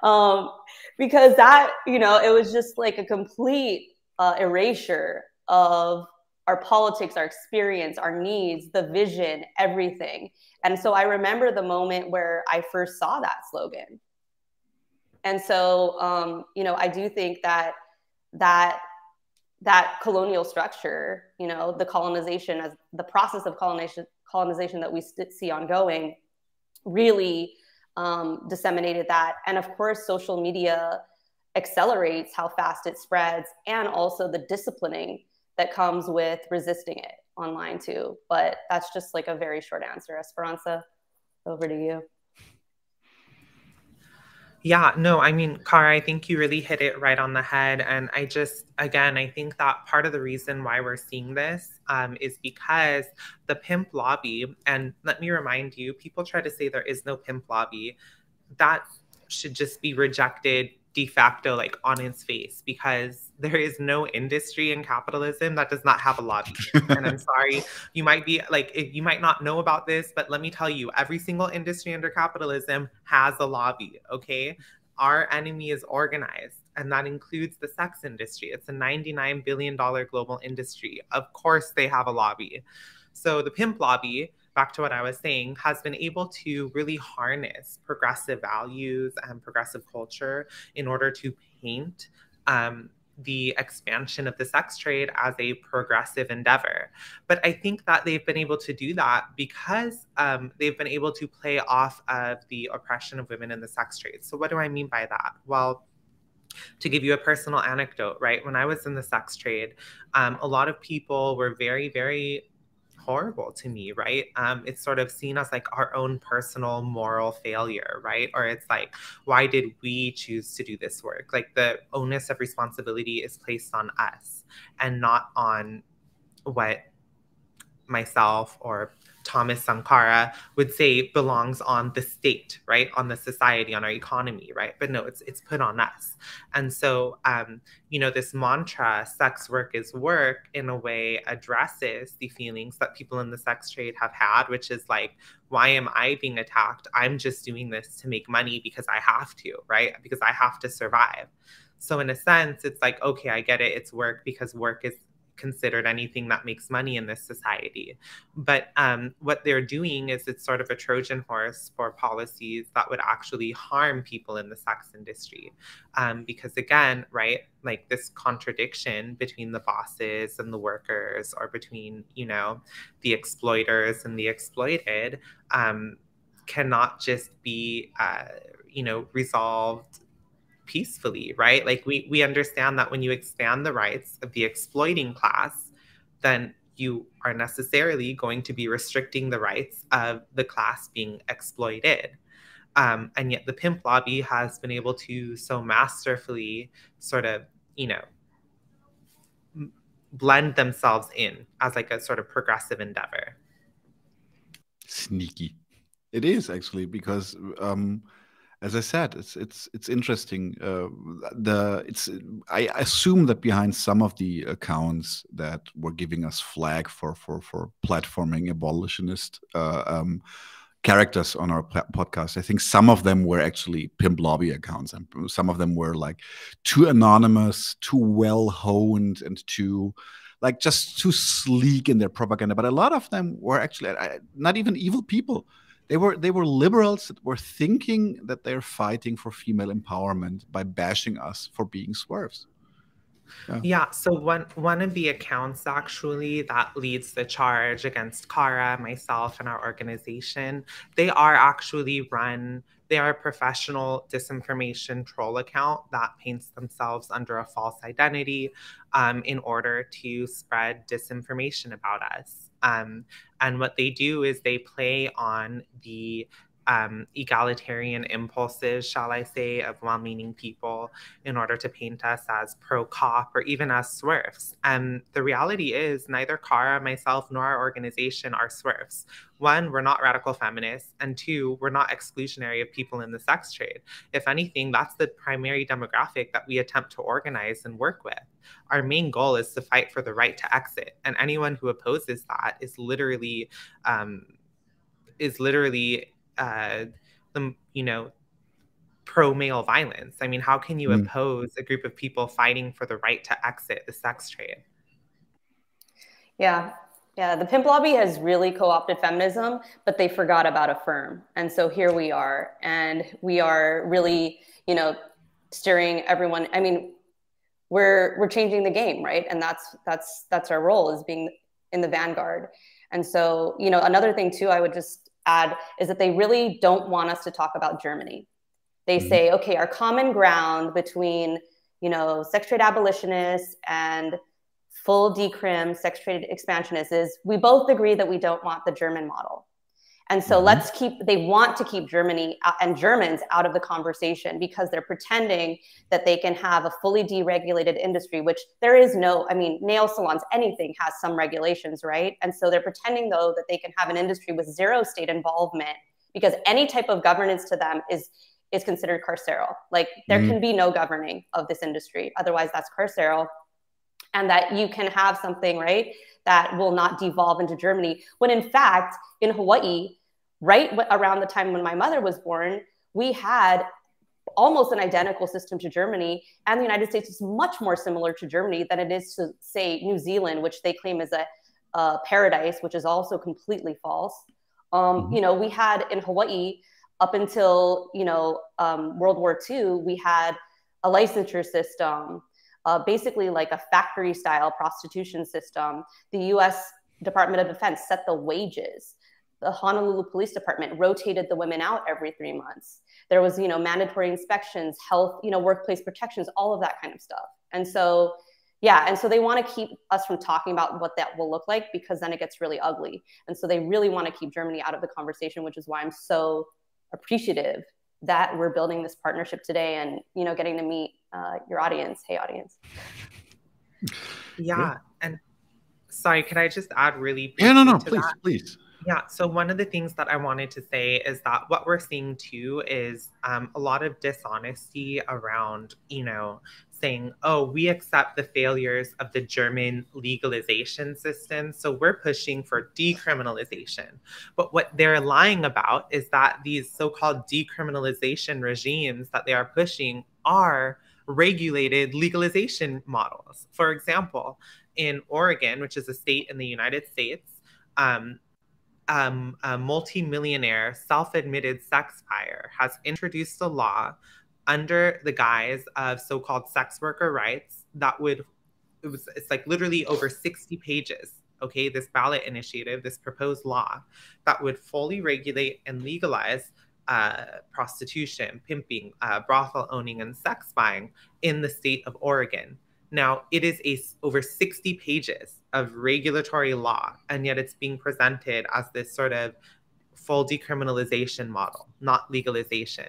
S2: fuck? Because that, you know, it was just like a complete erasure of our politics, our experience, our needs, the vision, everything. And so I remember the moment where I first saw that slogan. And so, you know, I do think that colonial structure, you know, the colonization, as the process of colonization that we see ongoing, really disseminated that. And of course, social media accelerates how fast it spreads, and also the disciplining that comes with resisting it online too. But that's just like a very short answer. Esperanza, over to you.
S3: Yeah, no, I mean, Khara, I think you really hit it right on the head. And I just, again, I think that part of the reason why we're seeing this is because the pimp lobby, and let me remind you, people try to say there is no pimp lobby. That should just be rejected de facto, like on its face, because there is no industry in capitalism that does not have a lobby. And I'm sorry, you might be like, you might not know about this, but let me tell you, every single industry under capitalism has a lobby, okay? Our enemy is organized, and that includes the sex industry. It's a $99 billion global industry. Of course they have a lobby. So the pimp lobby, back to what I was saying, has been able to really harness progressive values and progressive culture in order to paint the expansion of the sex trade as a progressive endeavor. But I think that they've been able to do that because they've been able to play off of the oppression of women in the sex trade. So what do I mean by that? Well, to give you a personal anecdote, right? When I was in the sex trade, a lot of people were very, very horrible to me, right? It's sort of seen as like our own personal moral failure, right? Or it's like, why did we choose to do this work? Like the onus of responsibility is placed on us and not on what myself or Thomas Sankara would say belongs on the state, right? On the society, on our economy, right? But no, it's put on us. And so, you know, this mantra, sex work is work, in a way addresses the feelings that people in the sex trade have had, which is like, why am I being attacked? I'm just doing this to make money because I have to, right? Because I have to survive. So in a sense, it's like, okay, I get it. It's work because work is considered anything that makes money in this society. But what they're doing is it's sort of a Trojan horse for policies that would actually harm people in the sex industry. Because again, right, like this contradiction between the bosses and the workers, or between, you know, the exploiters and the exploited, cannot just be, you know, resolved peacefully, right? Like we understand that when you expand the rights of the exploiting class, then you are necessarily going to be restricting the rights of the class being exploited. And yet the pimp lobby has been able to so masterfully sort of, blend themselves in as like a sort of progressive endeavor.
S1: Sneaky. It is actually, because as I said, it's interesting. I assume that behind some of the accounts that were giving us flag for platforming abolitionist characters on our podcast, I think some of them were actually pimp lobby accounts, and some of them were like too anonymous, too well honed, and too just too sleek in their propaganda. But a lot of them were actually not even evil people. They were liberals that were thinking that they're fighting for female empowerment by bashing us for being swerves.
S3: Yeah, so one of the accounts actually that leads the charge against Khara, myself, and our organization, they are a professional disinformation troll account that paints themselves under a false identity in order to spread disinformation about us. And what they do is they play on the egalitarian impulses, shall I say, of well-meaning people in order to paint us as pro-cop or even as swerves. And the reality is neither Khara, myself, nor our organization are swerves. One, we're not radical feminists, and two, we're not exclusionary of people in the sex trade. If anything, that's the primary demographic that we attempt to organize and work with. Our main goal is to fight for the right to exit, and anyone who opposes that is literally pro-male violence. I mean, how can you oppose a group of people fighting for the right to exit the sex trade?
S2: Yeah, the pimp lobby has really co-opted feminism, but they forgot about Affirm. And so here we are, and we are really, steering everyone. I mean, we're changing the game, right? And that's our role, is being in the vanguard. And so, another thing too, I would just add, is that they really don't want us to talk about Germany. They say, okay, our common ground between, sex trade abolitionists and full decrim sex trade expansionists is we both agree that we don't want the German model. And so they want to keep Germany and Germans out of the conversation, because they're pretending that they can have a fully deregulated industry, which there is no, nail salons, anything has some regulations, right? And so they're pretending, though, that they can have an industry with zero state involvement, because any type of governance to them is considered carceral. Like, there can be no governing of this industry. Otherwise, that's carceral. And that you can have something, right, that will not devolve into Germany. When in fact, in Hawaii, right around the time when my mother was born, we had almost an identical system to Germany. And the United States is much more similar to Germany than it is to, say, New Zealand, which they claim is a paradise, which is also completely false. We had in Hawaii, up until, World War II, we had a licensure system, basically like a factory style prostitution system. The US Department of Defense set the wages. The Honolulu Police Department rotated the women out every 3 months. There was, mandatory inspections, health, workplace protections, all of that kind of stuff. And so, and so they want to keep us from talking about what that will look like, because then it gets really ugly. And so they really want to keep Germany out of the conversation, which is why I'm so appreciative that we're building this partnership today and, getting to meet your audience. Hey, audience.
S3: Yeah. And sorry, could I just add really briefly?
S1: Yeah, no,
S3: to
S1: please.
S3: Yeah, so one of the things that I wanted to say is that what we're seeing too is a lot of dishonesty around, saying, oh, we accept the failures of the German legalization system, so we're pushing for decriminalization. But what they're lying about is that these so-called decriminalization regimes that they are pushing are regulated legalization models. For example, in Oregon, which is a state in the United States, a multi-millionaire self-admitted sex buyer has introduced a law under the guise of so-called sex worker rights that it's like literally over 60 pages, okay, this ballot initiative, this proposed law that would fully regulate and legalize prostitution, pimping, brothel owning, and sex buying in the state of Oregon. Now, it is over 60 pages of regulatory law, and yet it's being presented as this sort of full decriminalization model, not legalization.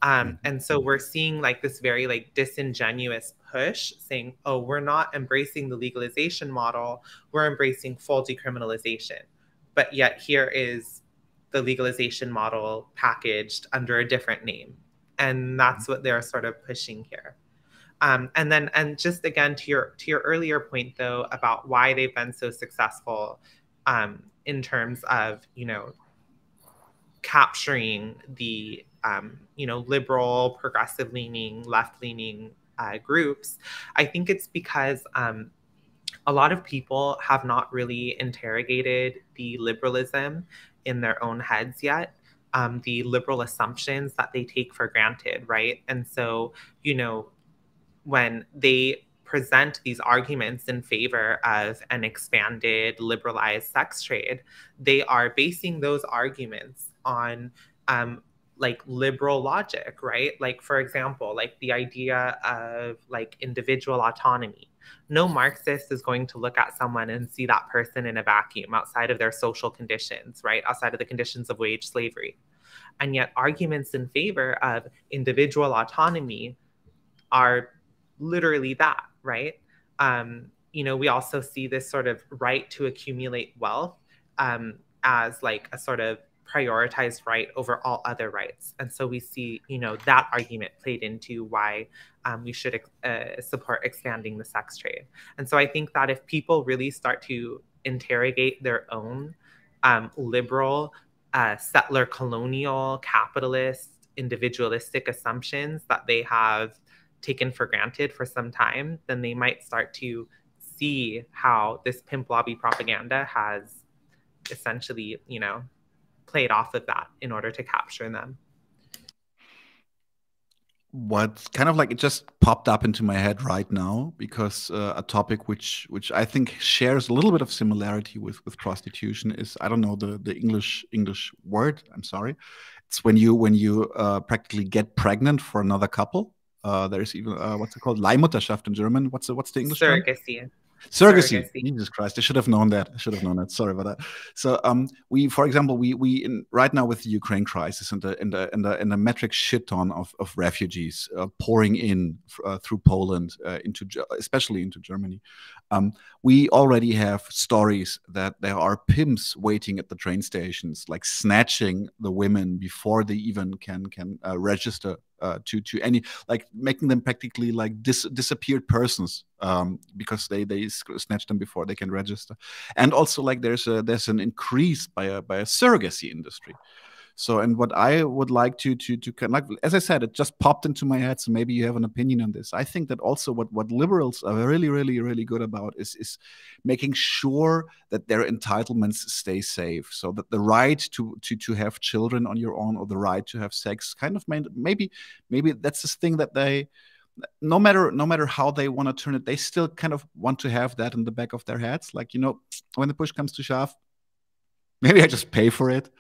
S3: And so we're seeing like this very like disingenuous push saying, oh, we're not embracing the legalization model, we're embracing full decriminalization. But yet here is the legalization model packaged under a different name. And that's what they're sort of pushing here. And just again to your earlier point though about why they've been so successful in terms of, you know, capturing the you know, liberal, progressive leaning, left leaning groups, I think it's because a lot of people have not really interrogated the liberalism in their own heads yet. The liberal assumptions that they take for granted, right? And so, you know, when they present these arguments in favor of an expanded, liberalized sex trade, they are basing those arguments on like liberal logic, right? Like, for example, like the idea of like individual autonomy. No Marxist is going to look at someone and see that person in a vacuum outside of their social conditions, right? Outside of the conditions of wage slavery. And yet arguments in favor of individual autonomy are literally that, right? You know, we also see this sort of right to accumulate wealth as like a sort of prioritized right over all other rights. And so we see, you know, that argument played into why we should support expanding the sex trade. And so I think that if people really start to interrogate their own liberal, settler colonial, capitalist, individualistic assumptions that they have taken for granted for some time, then they might start to see how this pimp lobby propaganda has essentially, you know, played off of that in order to capture them.
S1: What's kind of like it just popped up into my head right now because a topic which I think shares a little bit of similarity with prostitution is, I don't know the English word, I'm sorry. It's when you practically get pregnant for another couple. There's even what's it called? Leihmutterschaft in German. What's the English term?
S3: Surrogacy.
S1: Surrogacy. Jesus Christ! I should have known that. Sorry about that. So, we, for example, right now with the Ukraine crisis and the metric shit ton of refugees pouring in through Poland especially into Germany, we already have stories that there are pimps waiting at the train stations, like snatching the women before they even can register to any, like making them practically like disappeared persons because they snatch them before they can register. And also like there's an increase by a surrogacy industry. So, and what I would like to like, as I said, it just popped into my head. So maybe you have an opinion on this. I think that also what liberals are really good about is making sure that their entitlements stay safe. So that the right to have children on your own, or the right to have sex, kind of maybe that's this thing that they, no matter how they want to turn it, they still kind of want to have that in the back of their heads. Like, you know, when the push comes to shove, maybe I just pay for it.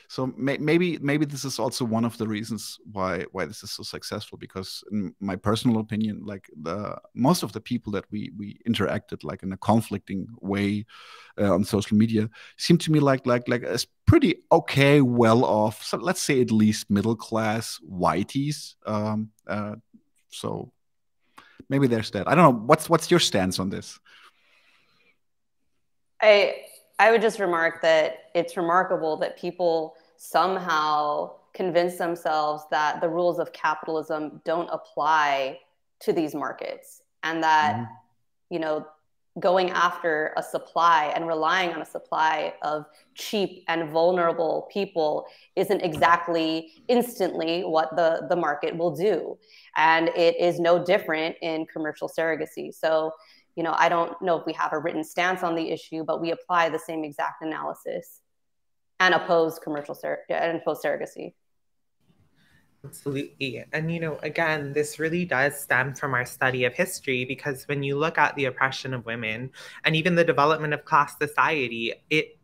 S1: So maybe this is also one of the reasons why this is so successful, because in my personal opinion, like most of the people that we interacted like in a conflicting way on social media seem to me like a pretty okay, well off, so let's say at least middle class whiteys. So maybe there's that. I don't know. What's your stance on this?
S2: I would just remark that it's remarkable that people somehow convince themselves that the rules of capitalism don't apply to these markets, and that, you know, going after a supply and relying on a supply of cheap and vulnerable people isn't exactly instantly what the market will do. And it is no different in commercial surrogacy. So, you know, I don't know if we have a written stance on the issue, but we apply the same exact analysis and oppose surrogacy.
S3: Absolutely. And, you know, again, this really does stem from our study of history, because when you look at the oppression of women and even the development of class society, it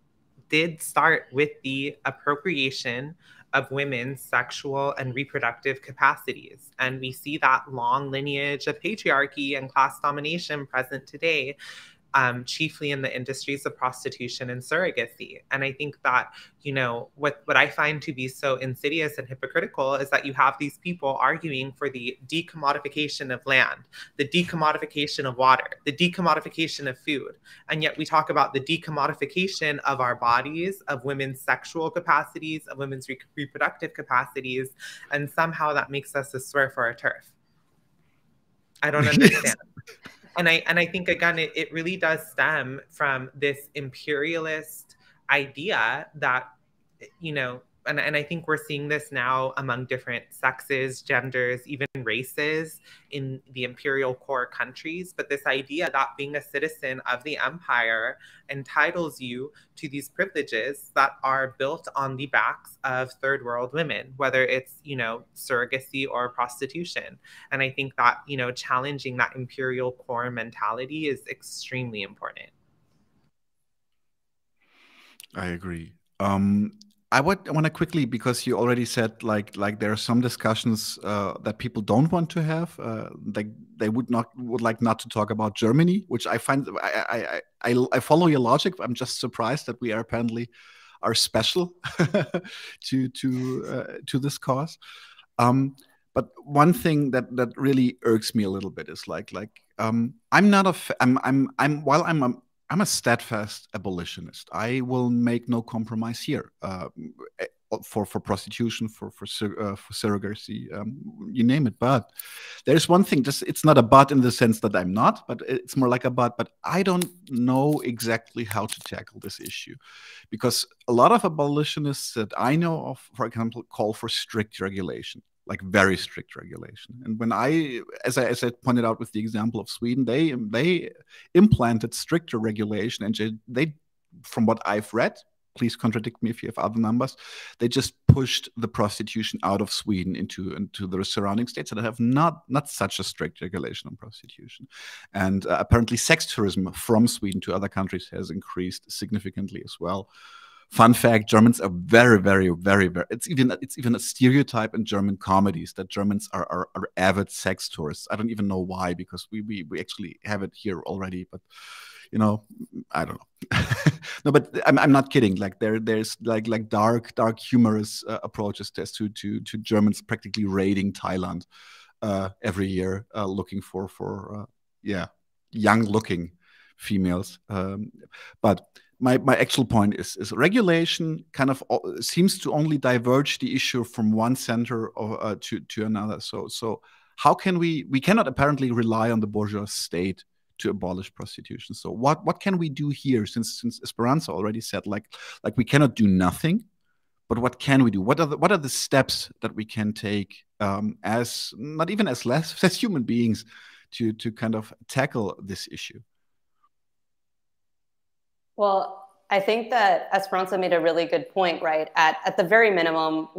S3: did start with the appropriation of women's sexual and reproductive capacities. And we see that long lineage of patriarchy and class domination present today, chiefly in the industries of prostitution and surrogacy. And I think that, you know, what I find to be so insidious and hypocritical is that you have these people arguing for the decommodification of land, the decommodification of water, the decommodification of food. And yet we talk about the decommodification of our bodies, of women's sexual capacities, of women's reproductive capacities, and somehow that makes us a swear for our turf. I don't understand. And I think, again, it really does stem from this imperialist idea that, you know, and I think we're seeing this now among different sexes, genders, even races in the imperial core countries. But this idea that being a citizen of the empire entitles you to these privileges that are built on the backs of third world women, whether it's, you know, surrogacy or prostitution. And I think that, you know, challenging that imperial core mentality is extremely important.
S1: I agree. I want to quickly, because you already said like there are some discussions that people don't want to have. They would like not to talk about Germany, which I find I follow your logic. I'm just surprised that we are special to this cause. But one thing that really irks me a little bit is I'm a steadfast abolitionist. I will make no compromise here for prostitution, for surrogacy, you name it. But there's one thing, it's not a but in the sense that I'm not, but it's more like a but. But I don't know exactly how to tackle this issue, because a lot of abolitionists that I know of, for example, call for strict regulation. Like very strict regulation. And when as I pointed out with the example of Sweden, they implanted stricter regulation, and they, from what I've read, please contradict me if you have other numbers, they just pushed the prostitution out of Sweden into the surrounding states that have not such a strict regulation on prostitution. And apparently sex tourism from Sweden to other countries has increased significantly as well. Fun fact: Germans are very, very, very, very. It's even a stereotype in German comedies that Germans are avid sex tourists. I don't even know why, because we actually have it here already. But you know, I don't know. No, but I'm not kidding. Like there's like dark humorous approaches to Germans practically raiding Thailand every year, looking for young looking females. But my actual point is regulation kind of seems to only diverge the issue from one center to another. So how can we cannot apparently rely on the bourgeois state to abolish prostitution. So what can we do here? Since Esperanza already said like we cannot do nothing, but what can we do? What are the steps that we can take as not even as human beings to kind of tackle this issue?
S2: Well, I think that Esperanza made a really good point, right? At the very minimum,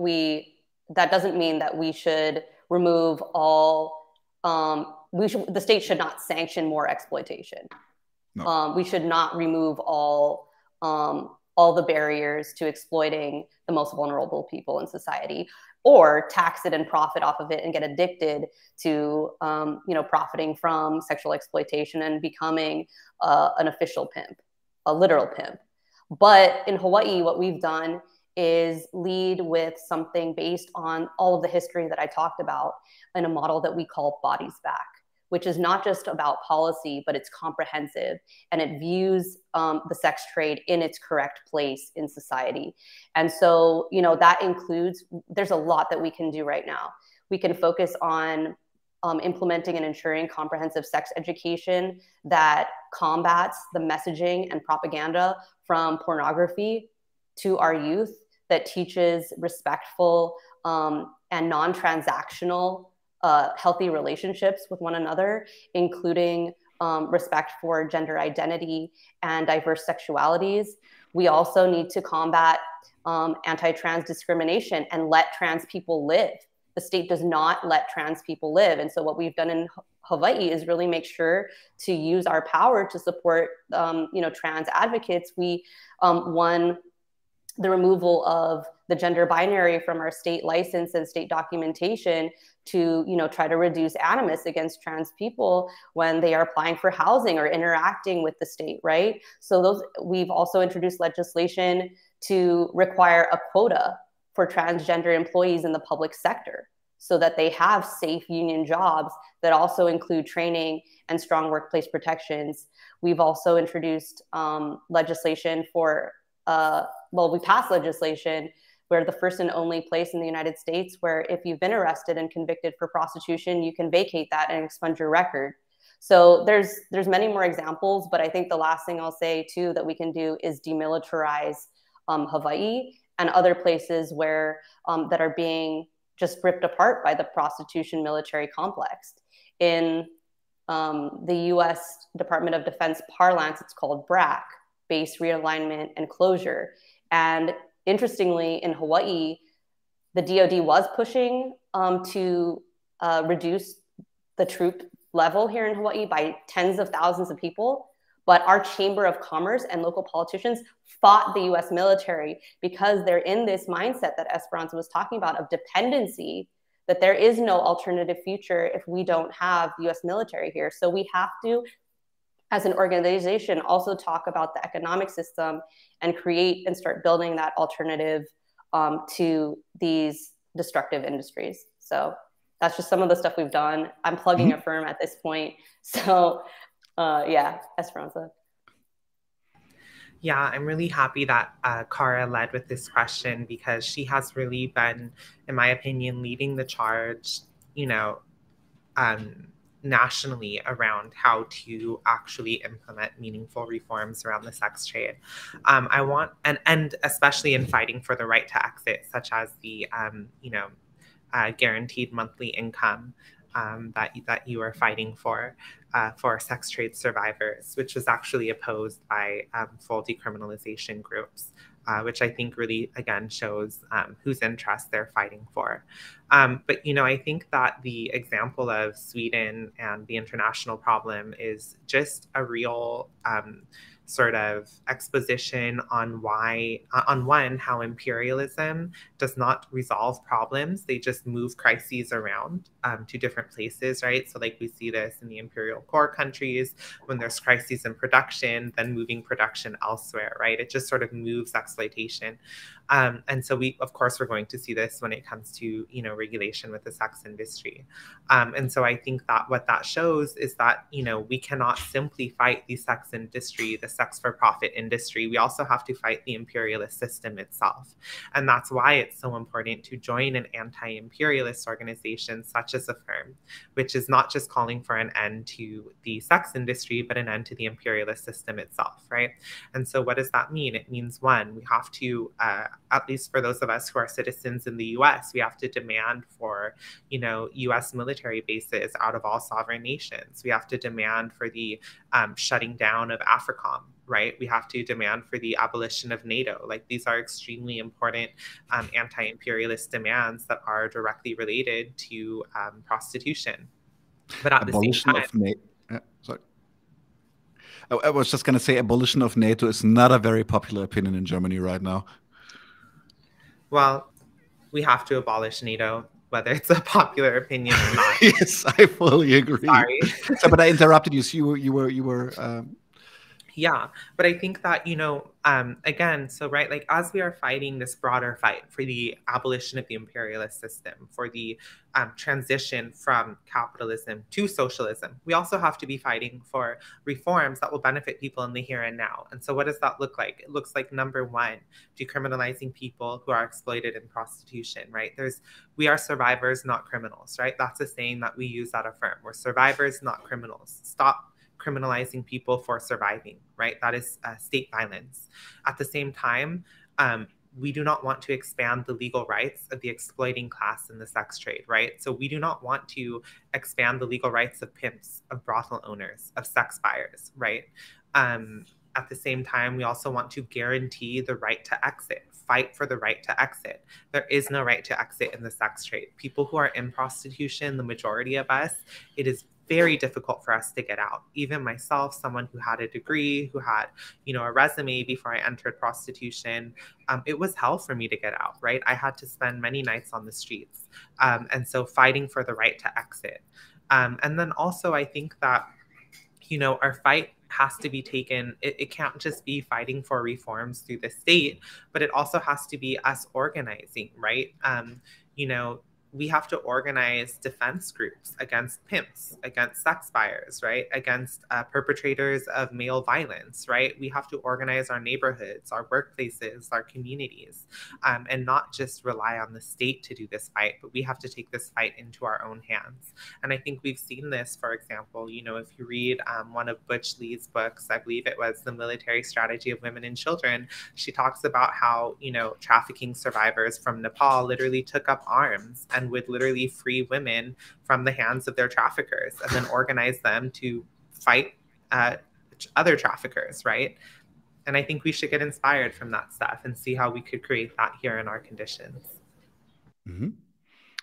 S2: that doesn't mean that we should remove all. The state should not sanction more exploitation. No. We should not remove all the barriers to exploiting the most vulnerable people in society, or tax it and profit off of it and get addicted to profiting from sexual exploitation and becoming an official pimp, a literal pimp. But in Hawaii, what we've done is lead with something based on all of the history that I talked about in a model that we call Bodies Back, which is not just about policy, but it's comprehensive, and it views the sex trade in its correct place in society. And so, that includes, there's a lot that we can do right now. We can focus on implementing and ensuring comprehensive sex education that combats the messaging and propaganda from pornography to our youth, that teaches respectful and non-transactional healthy relationships with one another, including respect for gender identity and diverse sexualities. We also need to combat anti-trans discrimination and let trans people live. The state does not let trans people live. And so what we've done in Hawaii is really make sure to use our power to support, trans advocates. We won the removal of the gender binary from our state license and state documentation to, you know, try to reduce animus against trans people when they are applying for housing or interacting with the state, right? So we've also introduced legislation to require a quota for transgender employees in the public sector so that they have safe union jobs that also include training and strong workplace protections. We've also introduced legislation for, we passed legislation where the first and only place in the United States where if you've been arrested and convicted for prostitution, you can vacate that and expunge your record. So there's many more examples, but I think the last thing I'll say too that we can do is demilitarize Hawaii and other places where that are being just ripped apart by the prostitution military complex. In the US Department of Defense parlance, it's called BRAC, base realignment and closure. And interestingly, in Hawaii, the DoD was pushing to reduce the troop level here in Hawaii by tens of thousands of people. But our Chamber of Commerce and local politicians fought the US military because they're in this mindset that Esperanza was talking about of dependency, that there is no alternative future if we don't have the US military here. So we have to, as an organization, also talk about the economic system and create and start building that alternative to these destructive industries. So that's just some of the stuff we've done. I'm plugging Affirm at this point. So yeah, Esperanza.
S3: Yeah, I'm really happy that Khara led with this question because she has really been, in my opinion, leading the charge, you know, nationally around how to actually implement meaningful reforms around the sex trade. I want, and especially in fighting for the right to exit, such as the, guaranteed monthly income that you are fighting for sex trade survivors, which was actually opposed by full decriminalization groups, which I think really, again, shows whose interests they're fighting for. But, you know, I think that the example of Sweden and the international problem is just a real sort of exposition on why, on one, how imperialism does not resolve problems. They just move crises around to different places, right? So like we see this in the imperial core countries, when there's crises in production, then moving production elsewhere, right? It just sort of moves exploitation. And so we, of course, we're going to see this when it comes to, you know, regulation with the sex industry. And so I think that what that shows is that, you know, we cannot simply fight the sex industry, the sex for profit industry. We also have to fight the imperialist system itself. And that's why it's so important to join an anti-imperialist organization such as Affirm, which is not just calling for an end to the sex industry, but an end to the imperialist system itself, right? And so what does that mean? It means, one, we have to, at least for those of us who are citizens in the US, we have to demand for, you know, US military bases out of all sovereign nations. We have to demand for the shutting down of AFRICOM, right? We have to demand for the abolition of NATO. Like, these are extremely important anti-imperialist demands that are directly related to prostitution. But at
S1: Abolition
S3: the same time,
S1: of NATO. Sorry. I was just going to say abolition of NATO is not a very popular opinion in Germany right now.
S3: Well, we have to abolish NATO, whether it's a popular opinion or not.
S1: Yes, I fully agree.
S3: Sorry.
S1: So, but I interrupted you. So you were.
S3: Yeah, but I think that, you know, again, so, right, like, as we are fighting this broader fight for the abolition of the imperialist system, for the transition from capitalism to socialism, we also have to be fighting for reforms that will benefit people in the here and now. And so what does that look like? It looks like, number one, decriminalizing people who are exploited in prostitution, right? We are survivors, not criminals, right? That's a saying that we use at Affirm. We're survivors, not criminals. Stop criminalizing people for surviving, right? That is state violence. At the same time, we do not want to expand the legal rights of the exploiting class in the sex trade, right? So we do not want to expand the legal rights of pimps, of brothel owners, of sex buyers, right? At the same time, we also want to guarantee the right to exit, fight for the right to exit. There is no right to exit in the sex trade. People who are in prostitution, the majority of us, it is very difficult for us to get out. Even myself, someone who had a degree, who had, a resume before I entered prostitution, it was hell for me to get out, right? I had to spend many nights on the streets. And so fighting for the right to exit. And then also, I think that, our fight has to be taken. It can't just be fighting for reforms through the state, but it also has to be us organizing, right? We have to organize defense groups against pimps, against sex buyers, right? Against perpetrators of male violence, right? We have to organize our neighborhoods, our workplaces, our communities, and not just rely on the state to do this fight, but we have to take this fight into our own hands. And I think we've seen this, for example, if you read one of Butch Lee's books, I believe it was The Military Strategy of Women and Children, she talks about how, trafficking survivors from Nepal literally took up arms and would literally free women from the hands of their traffickers and then organize them to fight other traffickers, right? And I think we should get inspired from that stuff and see how we could create that here in our conditions.
S1: Mm-hmm.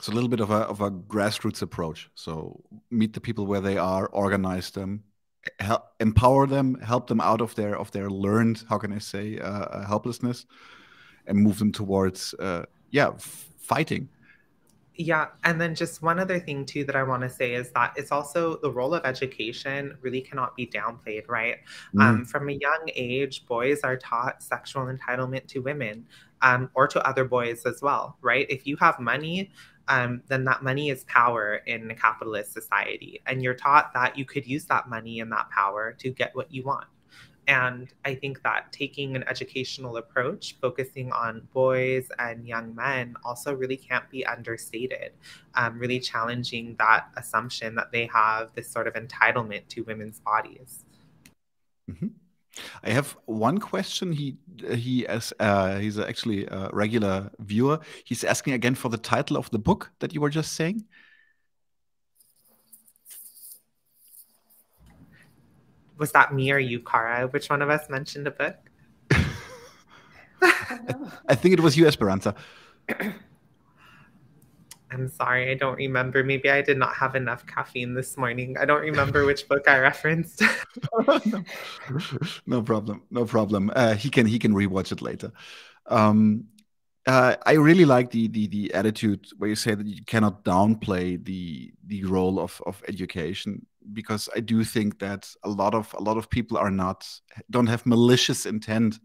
S1: So a little bit of a grassroots approach. So meet the people where they are, organize them, empower them, help them out of their learned, how can I say, helplessness, and move them towards fighting.
S3: Yeah. And then just one other thing too that I want to say is that it's also the role of education really cannot be downplayed, right? From a young age, boys are taught sexual entitlement to women, or to other boys as well, right? If you have money, then that money is power in a capitalist society. And you're taught that you could use that money and that power to get what you want. And I think that taking an educational approach, focusing on boys and young men, also really can't be understated, really challenging that assumption that they have this sort of entitlement to women's bodies.
S1: Mm-hmm. I have one question. He's actually a regular viewer. He's asking again for the title of the book that you were just saying.
S3: Was that me or you, Khara? Which one of us mentioned a book?
S1: I think it was you, Esperanza.
S3: I'm sorry, I don't remember. Maybe I did not have enough caffeine this morning. I don't remember which book I referenced.
S1: No problem. No problem. He can rewatch it later. I really like the attitude where you say that you cannot downplay the role of education, because I do think that a lot of people don't have malicious intent.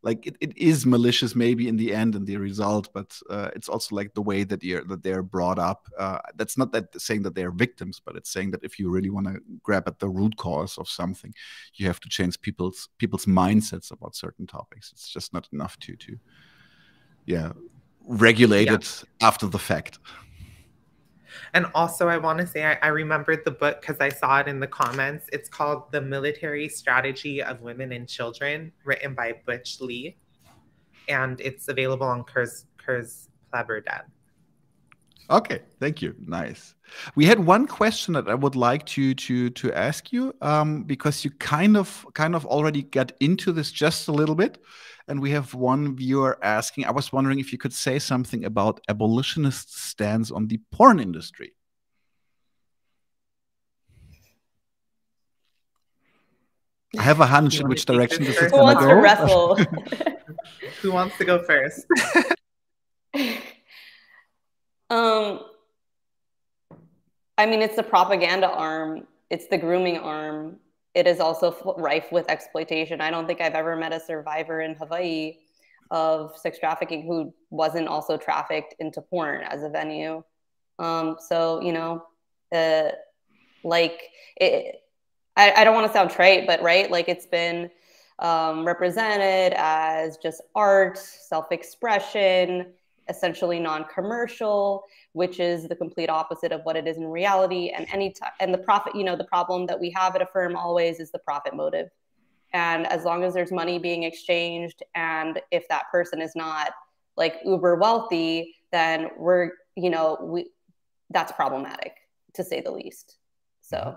S1: Like it is malicious maybe in the end and the result, but it's also like the way that they're brought up. That's not that saying that they're victims, but it's saying that if you really want to grab at the root cause of something, you have to change people's mindsets about certain topics. It's just not enough to regulate it after the fact.
S3: And also, I want to say I remembered the book because I saw it in the comments. It's called The Military Strategy of Women and Children, written by Butch Lee. And it's available on Kurz Kleber Deb.
S1: Okay, thank you. Nice. We had one question that I would like to ask you, because you kind of already got into this just a little bit. And we have one viewer asking, I was wondering if you could say something about abolitionist stance on the porn industry. I have a hunch in which direction this is going to go.
S2: Who wants to wrestle?
S3: Who wants to go first?
S2: I mean, it's the propaganda arm. It's the grooming arm. It is also rife with exploitation. I don't think I've ever met a survivor in Hawaii of sex trafficking who wasn't also trafficked into porn as a venue. So, I don't want to sound trite, but right, like it's been represented as just art, self-expression, essentially non-commercial, which is the complete opposite of what it is in reality. And the profit, the problem that we have at a firm always is the profit motive. And as long as there's money being exchanged, and if that person is not like uber wealthy, then that's problematic, to say the least. So.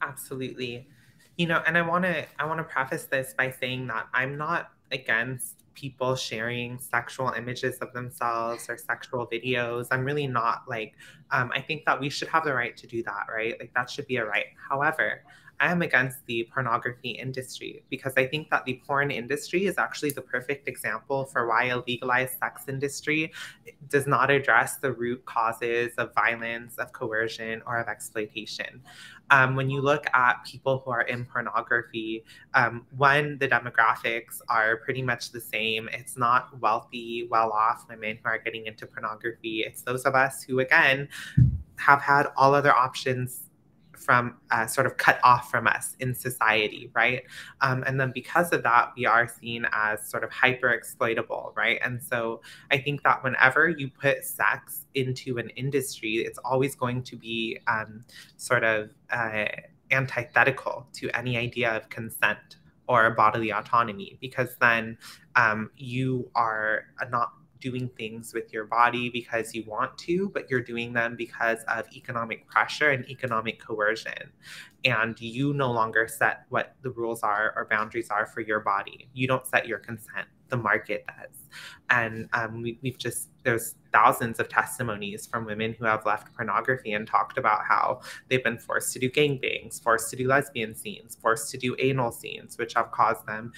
S3: Absolutely. And I want to preface this by saying that I'm not against people sharing sexual images of themselves or sexual videos. I'm really not like, I think that we should have the right to do that, right? Like that should be a right. However, I am against the pornography industry because I think that the porn industry is actually the perfect example for why a legalized sex industry does not address the root causes of violence, of coercion, or of exploitation. When you look at people who are in pornography, one, the demographics are pretty much the same. It's not wealthy, well-off women who are getting into pornography. It's those of us who, again, have had all other options from sort of cut off from us in society, right? And then because of that, we are seen as sort of hyper exploitable, right? And so I think that whenever you put sex into an industry, it's always going to be sort of antithetical to any idea of consent or bodily autonomy, because then you are not doing things with your body because you want to, but you're doing them because of economic pressure and economic coercion. And you no longer set what the rules are or boundaries are for your body. You don't set your consent. The market does. And there's thousands of testimonies from women who have left pornography and talked about how they've been forced to do gangbangs, forced to do lesbian scenes, forced to do anal scenes, which have caused them,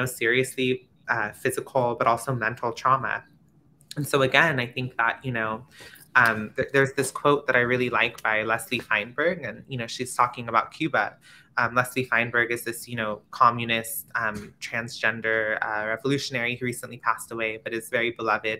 S3: seriously physical, but also mental trauma. And so again, I think that, there's this quote that I really like by Leslie Feinberg, and, she's talking about Cuba. Leslie Feinberg is this, communist, transgender revolutionary who recently passed away, but is very beloved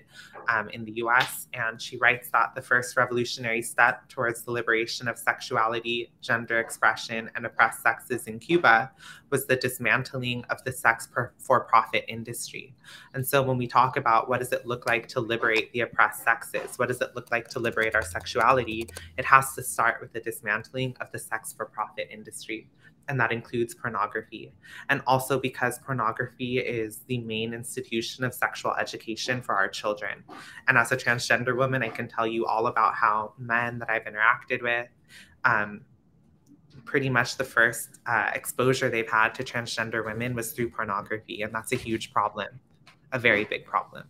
S3: in the US. And she writes that the first revolutionary step towards the liberation of sexuality, gender expression, and oppressed sexes in Cuba was the dismantling of the sex for-profit industry. And so when we talk about what does it look like to liberate the oppressed sexes, what does it look like to liberate our sexuality, it has to start with the dismantling of the sex for-profit industry. And that includes pornography. And also because pornography is the main institution of sexual education for our children. And as a transgender woman, I can tell you all about how men that I've interacted with, pretty much the first exposure they've had to transgender women was through pornography. And that's a huge problem, a very big problem.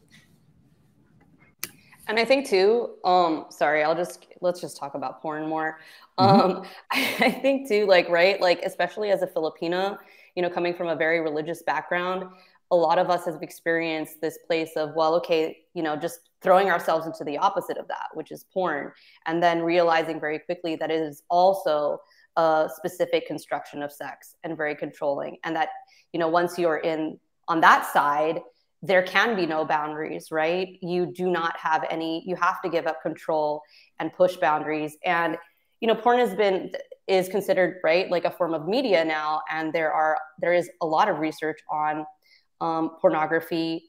S2: And I think too, let's just talk about porn more. I think too, especially as a Filipina, coming from a very religious background, a lot of us have experienced this place of, well, okay, just throwing ourselves into the opposite of that, which is porn. And then realizing very quickly that it is also a specific construction of sex and very controlling. And that, once you're in on that side, there can be no boundaries, right? You do not have any, you have to give up control and push boundaries. And, porn is considered, right, like a form of media now. And there is a lot of research on pornography,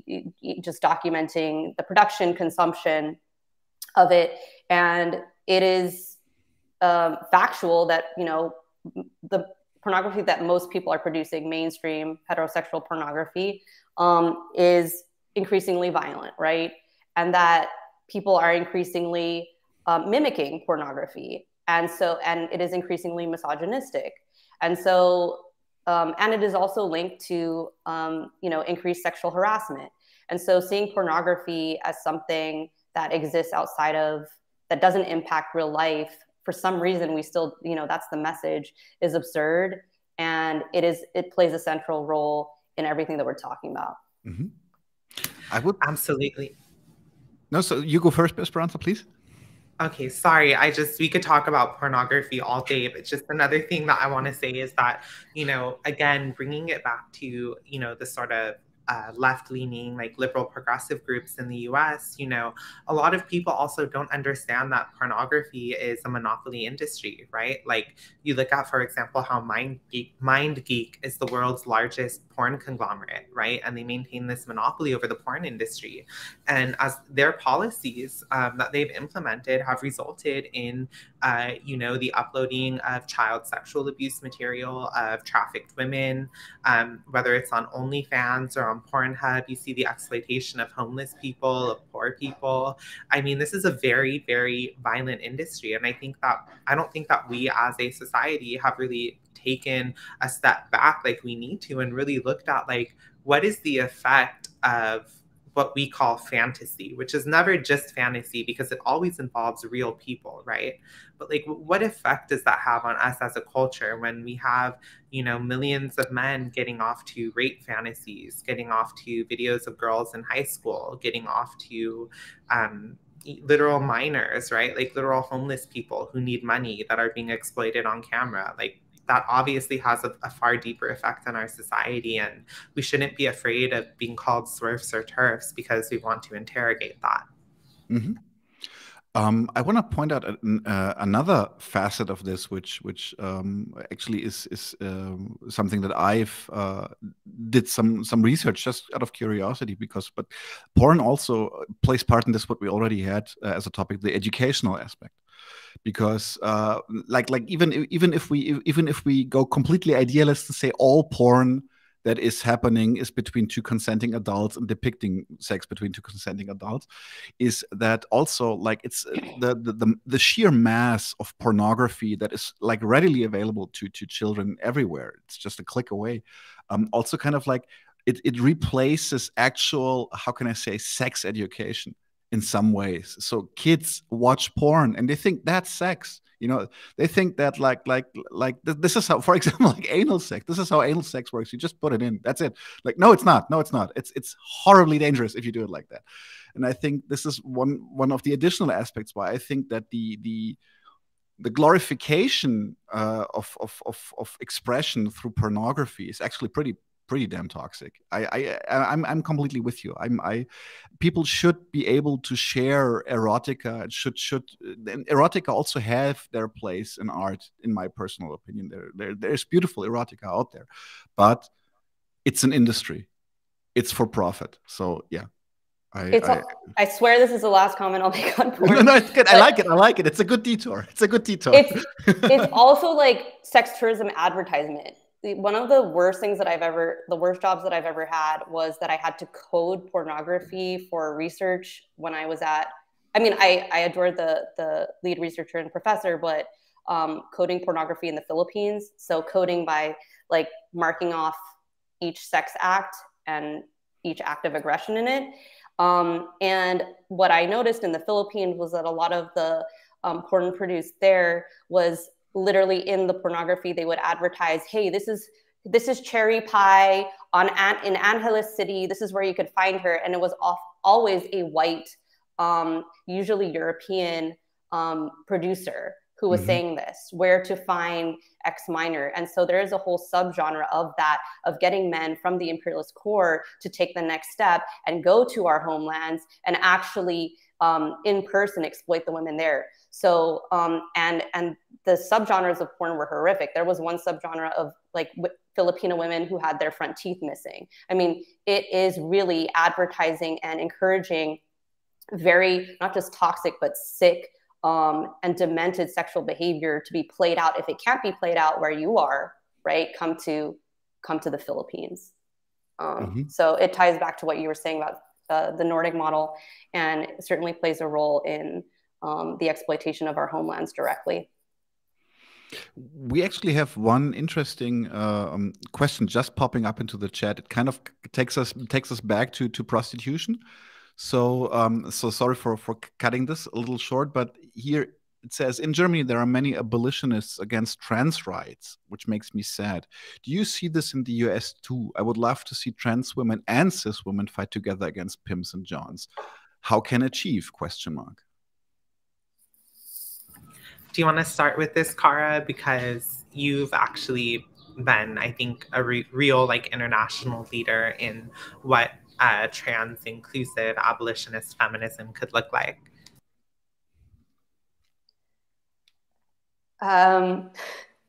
S2: just documenting the production, consumption of it. And it is factual that, the pornography that most people are producing, mainstream heterosexual pornography, is increasingly violent, right? And that people are increasingly mimicking pornography. And it is increasingly misogynistic. And so, and it is also linked to, increased sexual harassment. And so seeing pornography as something that exists outside of, that doesn't impact real life, for some reason we still, that's the message, is absurd. And it plays a central role in everything that we're talking about.
S1: Mm-hmm. I would
S3: absolutely.
S1: No, so you go first, Esperanza, please.
S3: Okay, sorry. We could talk about pornography all day, but just another thing that I want to say is that, again, bringing it back to, the sort of left-leaning, like liberal progressive groups in the US, a lot of people also don't understand that pornography is a monopoly industry, right? Like you look at, for example, how MindGeek is the world's largest porn conglomerate, right? And they maintain this monopoly over the porn industry. And as their policies that they've implemented have resulted in, the uploading of child sexual abuse material, of trafficked women, whether it's on OnlyFans or on Pornhub, you see the exploitation of homeless people, of poor people. I mean, this is a very, very violent industry. And I don't think that we as a society have really taken a step back like we need to and really looked at like, what is the effect of what we call fantasy, which is never just fantasy because it always involves real people, right? But like, what effect does that have on us as a culture when we have, you know, millions of men getting off to rape fantasies, getting off to videos of girls in high school, getting off to literal minors, right? Like literal homeless people who need money that are being exploited on camera. Like, that obviously has a far deeper effect on our society, and we shouldn't be afraid of being called SWERFs or TERFs because we want to interrogate that.
S1: Mm-hmm. I want to point out another facet of this, which actually is something that I've did some research just out of curiosity, but porn also plays part in this. What we already had as a topic, the educational aspect. Because like even if we go completely idealist and say all porn that is happening is between two consenting adults and depicting sex between two consenting adults, is that also like it's the sheer mass of pornography that is like readily available to children everywhere. It's just a click away. Also kind of like it replaces actual, how can I say, sex education in some ways. So kids watch porn and they think that's sex. You know, they think that like this is how, for example, like anal sex. This is how anal sex works. You just put it in. That's it. Like, no, it's not. No, it's not. It's horribly dangerous if you do it like that. And I think this is one of the additional aspects why I think that the glorification of expression through pornography is actually pretty damn toxic. I'm completely with you. People should be able to share erotica. And erotica also have their place in art, in my personal opinion. There's beautiful erotica out there, but it's an industry. It's for profit. So yeah.
S2: I swear this is the last comment I'll make on porn.
S1: No, it's good. I like it. It's a good detour.
S2: It's also like sex tourism advertisement. One of the worst jobs that I've ever had was that I had to code pornography for research when I was at, I adored the lead researcher and professor, but coding pornography in the Philippines. So coding by like marking off each sex act and each act of aggression in it. And what I noticed in the Philippines was that a lot of the porn produced there was literally in the pornography. They would advertise, hey, this is cherry pie in Angeles City. This is where you could find her. And it was always a white, usually European producer who was saying this, where to find X minor. And so there is a whole subgenre of that, of getting men from the imperialist core to take the next step and go to our homelands and actually in person exploit the women there. So, and the subgenres of porn were horrific. There was one subgenre of like Filipino women who had their front teeth missing. I mean, it is really advertising and encouraging very, not just toxic, but sick and demented sexual behavior to be played out. If it can't be played out where you are, right, come to the Philippines. So it ties back to what you were saying about the Nordic model, and it certainly plays a role in the exploitation of our homelands directly.
S1: We actually have one interesting question just popping up into the chat. It kind of takes us back to prostitution. So so sorry for cutting this a little short, but here it says, in Germany, there are many abolitionists against trans rights, which makes me sad. Do you see this in the US too? I would love to see trans women and cis women fight together against pimps and johns. How can achieve? ?
S3: Do you want to start with this, Khara? Because you've actually been, I think, a real like international leader in what trans inclusive abolitionist feminism could look like.
S2: I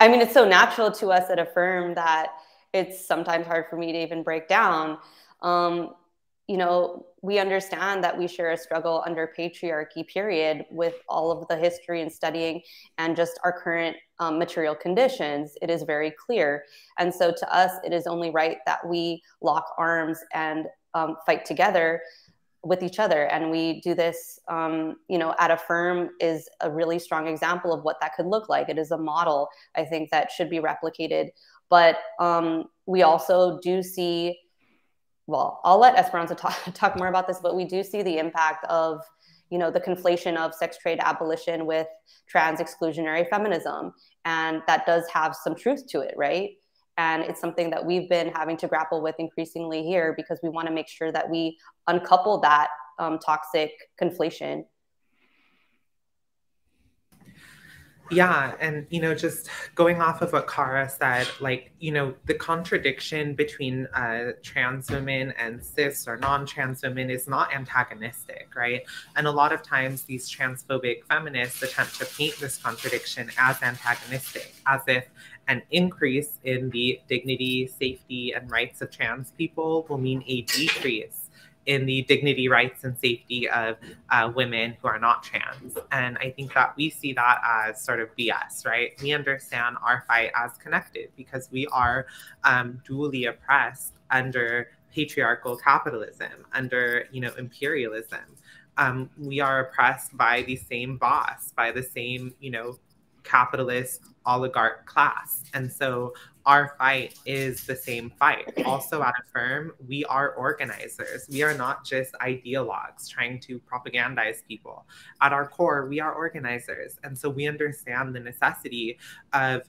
S2: mean, it's so natural to us at Affirm that it's sometimes hard for me to even break down. You know, we understand that we share a struggle under patriarchy, period, with all of the history and studying and just our current material conditions. It is very clear. And so to us, it is only right that we lock arms and fight together with each other. And we do this, you know, at Affirm is a really strong example of what that could look like. It is a model, I think, that should be replicated. But we also do see well, I'll let Esperanza talk more about this, but we do see the impact of, you know, the conflation of sex trade abolition with trans exclusionary feminism. And that does have some truth to it, right? And it's something that we've been having to grapple with increasingly here, because we want to make sure that we uncouple that toxic conflation.
S3: Yeah, and you know, just going off of what Khara said, like, you know, the contradiction between trans women and cis or non-trans women is not antagonistic, right? And a lot of times these transphobic feminists attempt to paint this contradiction as antagonistic, as if an increase in the dignity, safety, and rights of trans people will mean a decrease in the dignity, rights, and safety of women who are not trans. And I think that we see that as sort of BS, right? We understand our fight as connected because we are dually oppressed under patriarchal capitalism, under, you know, imperialism. We are oppressed by the same boss, by the same, you know, capitalist oligarch class. And so our fight is the same fight. Also at Affirm, we are organizers. We are not just ideologues trying to propagandize people. At our core, we are organizers. And so we understand the necessity of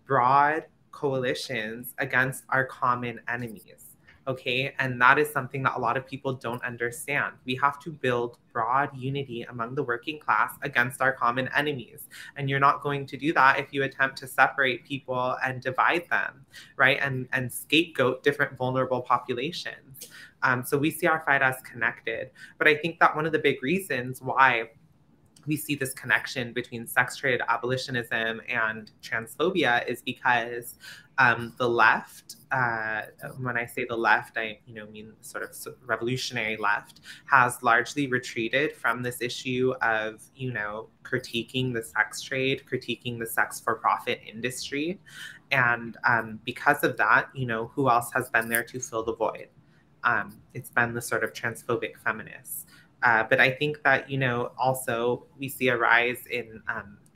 S3: broad coalitions against our common enemies. Okay, and that is something that a lot of people don't understand. We have to build broad unity among the working class against our common enemies. And you're not going to do that if you attempt to separate people and divide them, right? And scapegoat different vulnerable populations. So we see our fight as connected. But I think that one of the big reasons why we see this connection between sex trade, abolitionism, and transphobia is because the left, when I say the left, I mean sort of revolutionary left, has largely retreated from this issue of critiquing the sex trade, critiquing the sex for profit industry, and because of that, who else has been there to fill the void? It's been the sort of transphobic feminists. But I think that, also we see a rise in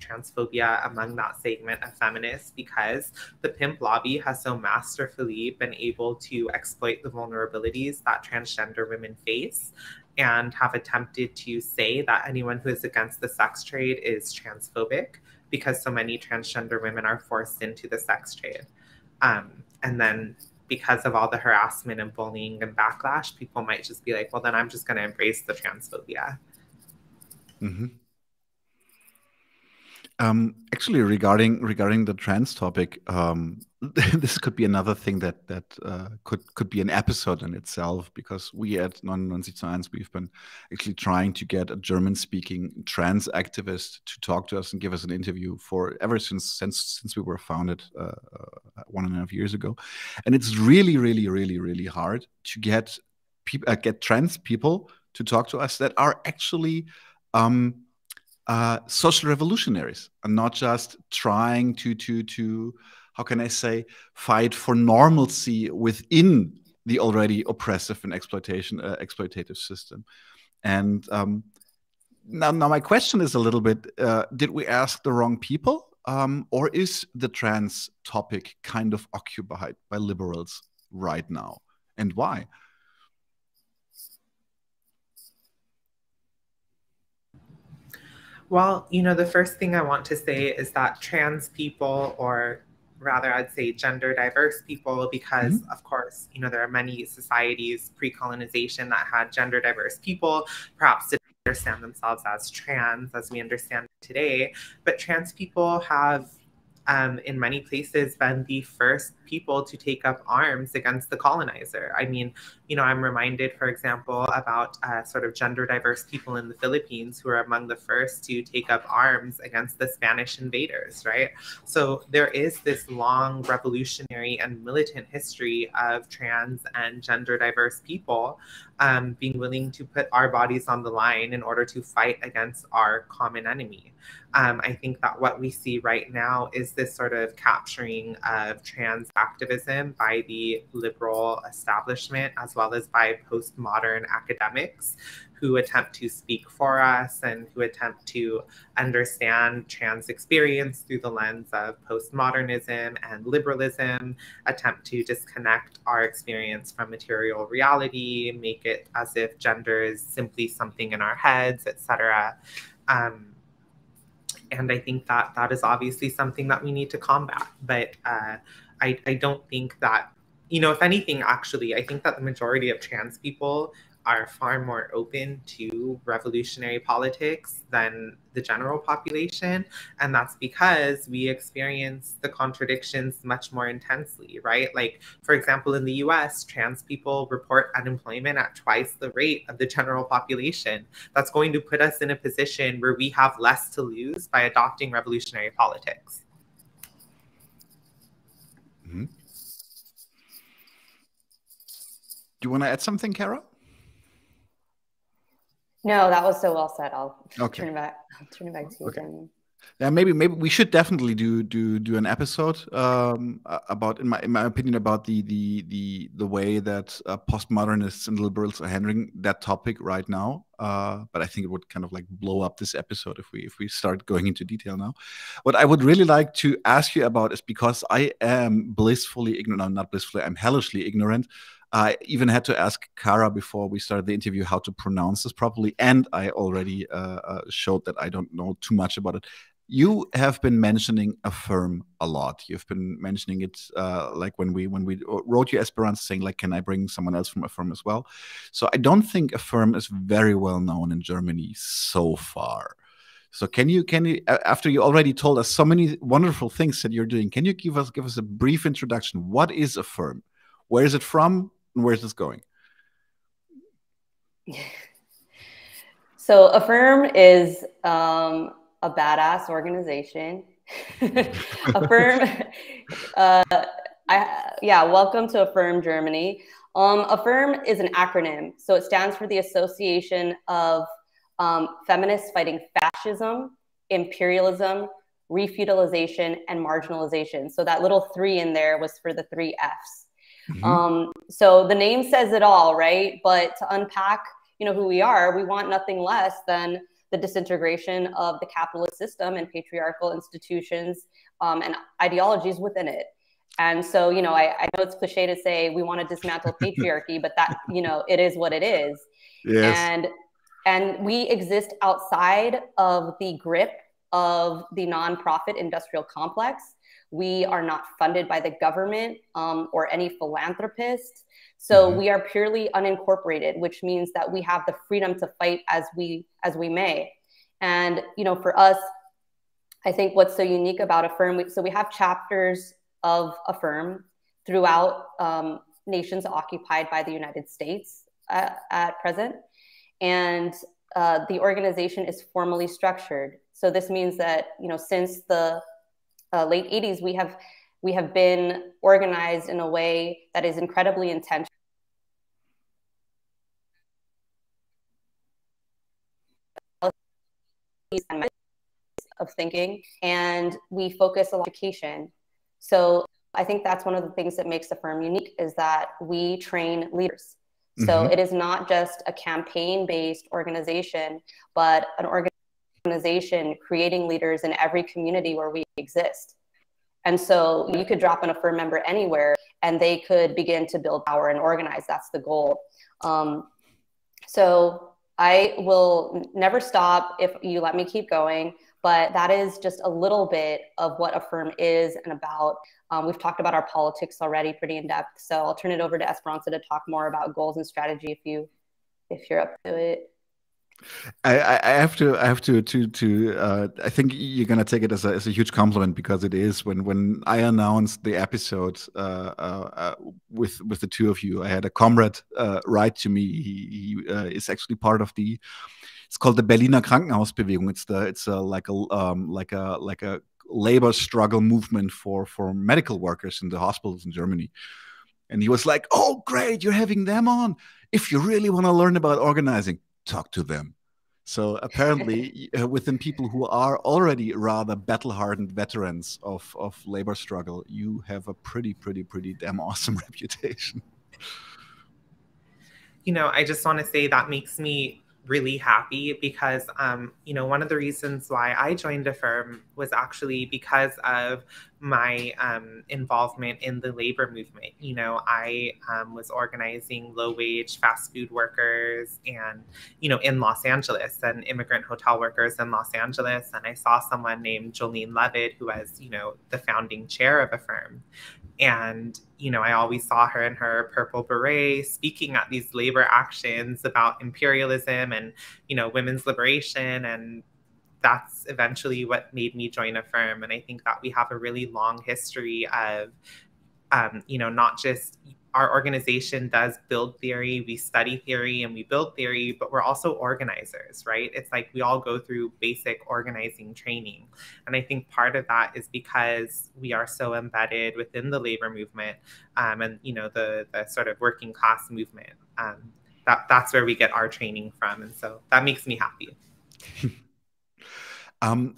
S3: transphobia among that segment of feminists because the pimp lobby has so masterfully been able to exploit the vulnerabilities that transgender women face and have attempted to say that anyone who is against the sex trade is transphobic because so many transgender women are forced into the sex trade. And then because of all the harassment and bullying and backlash, people might just be like, well, then I'm just going to embrace the transphobia.
S1: Mm-hmm. Actually, regarding the trans topic, this could be another thing that could be an episode in itself, because we at 99ZUEINS, we've been actually trying to get a German-speaking trans activist to talk to us and give us an interview ever since we were founded 1.5 years ago, and it's really hard to get trans people to talk to us that are actually social revolutionaries and not just trying to how can I say, fight for normalcy within the already oppressive and exploitative system. And now my question is a little bit, did we ask the wrong people? Or is the trans topic kind of occupied by liberals right now? And why?
S3: Well, the first thing I want to say is that trans people, or rather I'd say gender diverse people, because of course, there are many societies pre-colonization that had gender diverse people, perhaps didn't understand themselves as trans as we understand today, but trans people have in many places been the first people to take up arms against the colonizer. I mean, I'm reminded, for example, about sort of gender diverse people in the Philippines who are among the first to take up arms against the Spanish invaders, right? So there is this long revolutionary and militant history of trans and gender diverse people being willing to put our bodies on the line in order to fight against our common enemy. I think that what we see right now is this sort of capturing of trans activism by the liberal establishment, as well as by postmodern academics who attempt to speak for us and who attempt to understand trans experience through the lens of postmodernism and liberalism, attempt to disconnect our experience from material reality, make it as if gender is simply something in our heads, etc. And I think that that is obviously something that we need to combat. But I don't think that, you know, if anything, actually, I think that the majority of trans people are far more open to revolutionary politics than the general population. And that's because we experience the contradictions much more intensely, right? Like, for example, in the US, trans people report unemployment at twice the rate of the general population. That's going to put us in a position where we have less to lose by adopting revolutionary politics.
S1: Mm-hmm. Do you want to add something, Khara?
S2: No, that was so well said. I'll
S1: okay.
S2: turn it back. I'll turn it back to you, Daniel.
S1: Yeah, maybe we should definitely do an episode about, in my opinion, about the way that postmodernists and liberals are handling that topic right now. But I think it would kind of like blow up this episode if we start going into detail now. What I would really like to ask you about is, because I am blissfully ignorant, no, not blissfully, I'm hellishly ignorant. I even had to ask Khara before we started the interview how to pronounce this properly, and I already showed that I don't know too much about it. You have been mentioning affirm a lot. You've been mentioning it like when we wrote you, Esperanza, saying like, can I bring someone else from affirm as well? So I don't think affirm is very well known in Germany so far. So can you after you already told us so many wonderful things that you're doing, can you give us a brief introduction? What is affirm? Where is it from? And where's this going?
S2: So affirm is a badass organization. Affirm, welcome to Affirm Germany. Affirm is an acronym, so it stands for the Association of Feminists Fighting Fascism, Imperialism, Refeudalization, and Marginalization. So that little 3 in there was for the 3 Fs. Mm-hmm. So the name says it all, right? But to unpack, you know, who we are, we want nothing less than the disintegration of the capitalist system and patriarchal institutions and ideologies within it. And so, you know, I know it's cliche to say we want to dismantle patriarchy, but that, you know, it is what it is. Yes. And we exist outside of the grip of the nonprofit industrial complex. We are not funded by the government or any philanthropist. So we are purely unincorporated, which means that we have the freedom to fight as we may. And, you know, for us, I think what's so unique about Affirm, so we have chapters of Affirm throughout nations occupied by the United States at present. And the organization is formally structured. So this means that, you know, since the late 80s, we have been organized in a way that is incredibly intentional. Of thinking, and we focus on education. So I think that's one of the things that makes Affirm unique, is that we train leaders. So it is not just a campaign-based organization, but an organization creating leaders in every community where we exist. And so you could drop an Affirm member anywhere and they could begin to build power and organize. That's the goal. So I will never stop if you let me keep going, but that is just a little bit of what Affirm is and about. We've talked about our politics already pretty in depth. So I'll turn it over to Esperanza to talk more about goals and strategy if you're up to it.
S1: I have to I think you're gonna take it as a huge compliment, because it is. When I announced the episode with the two of you, I had a comrade write to me. He is actually part of it's called the Berliner Krankenhausbewegung. It's like a labor struggle movement for medical workers in the hospitals in Germany. And he was like, "Oh, great, you're having them on. If you really want to learn about organizing, talk to them." So apparently within people who are already rather battle-hardened veterans of labor struggle, you have a pretty damn awesome reputation.
S3: You know, I just want to say that makes me really happy because, one of the reasons why I joined a firm was actually because of my involvement in the labor movement. I was organizing low-wage fast food workers and, in Los Angeles, and immigrant hotel workers in Los Angeles. And I saw someone named Jolene Levitt, who was, the founding chair of a firm. And, I always saw her in her purple beret speaking at these labor actions about imperialism and, women's liberation. And that's eventually what made me join a firm. And I think that we have a really long history of, not just our organization does build theory, we study theory and we build theory, but we're also organizers, right? It's like we all go through basic organizing training. And I think part of that is because we are so embedded within the labor movement and, the sort of working class movement. That's where we get our training from. And so that makes me happy.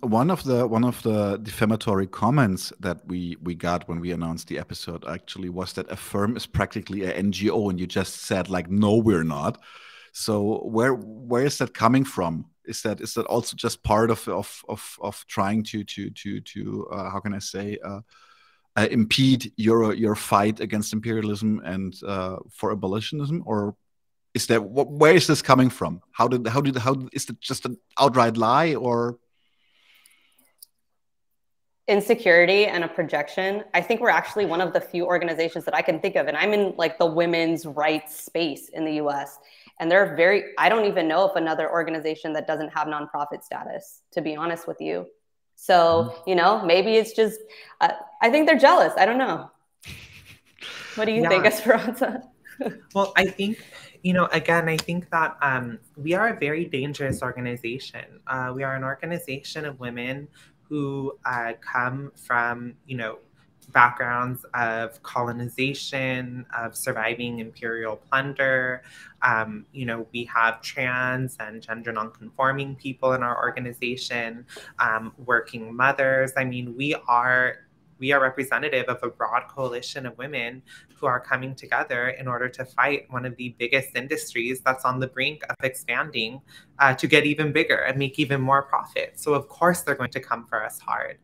S1: One of the defamatory comments that we got when we announced the episode actually was that a firm is practically an NGO, and you just said like, no, we're not. So where is that coming from? Is that also just part of trying to how can I say impede your fight against imperialism and for abolitionism, or is that where is this coming from? How is it just an outright lie, or
S2: insecurity and a projection? I think we're actually one of the few organizations that I can think of, and I'm in like the women's rights space in the US, and I don't even know of another organization that doesn't have nonprofit status, to be honest with you. So, maybe it's just, I think they're jealous. I don't know. What do you think, Esperanza?
S3: Well, I think, again, I think that we are a very dangerous organization. We are an organization of women who come from, backgrounds of colonization, of surviving imperial plunder. We have trans and gender nonconforming people in our organization, working mothers. I mean, we are representative of a broad coalition of women who are coming together in order to fight one of the biggest industries that's on the brink of expanding to get even bigger and make even more profit. So of course they're going to come for us hard.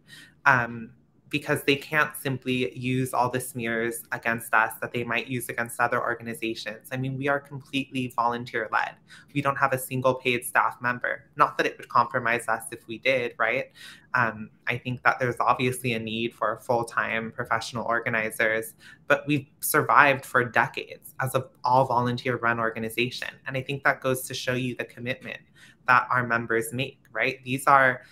S3: Because they can't simply use all the smears against us that they might use against other organizations. I mean, we are completely volunteer-led. We don't have a single paid staff member. Not that it would compromise us if we did, right? I think that there's obviously a need for full-time professional organizers, but we've survived for decades as an all volunteer-run organization. And I think that goes to show you the commitment that our members make, right? These are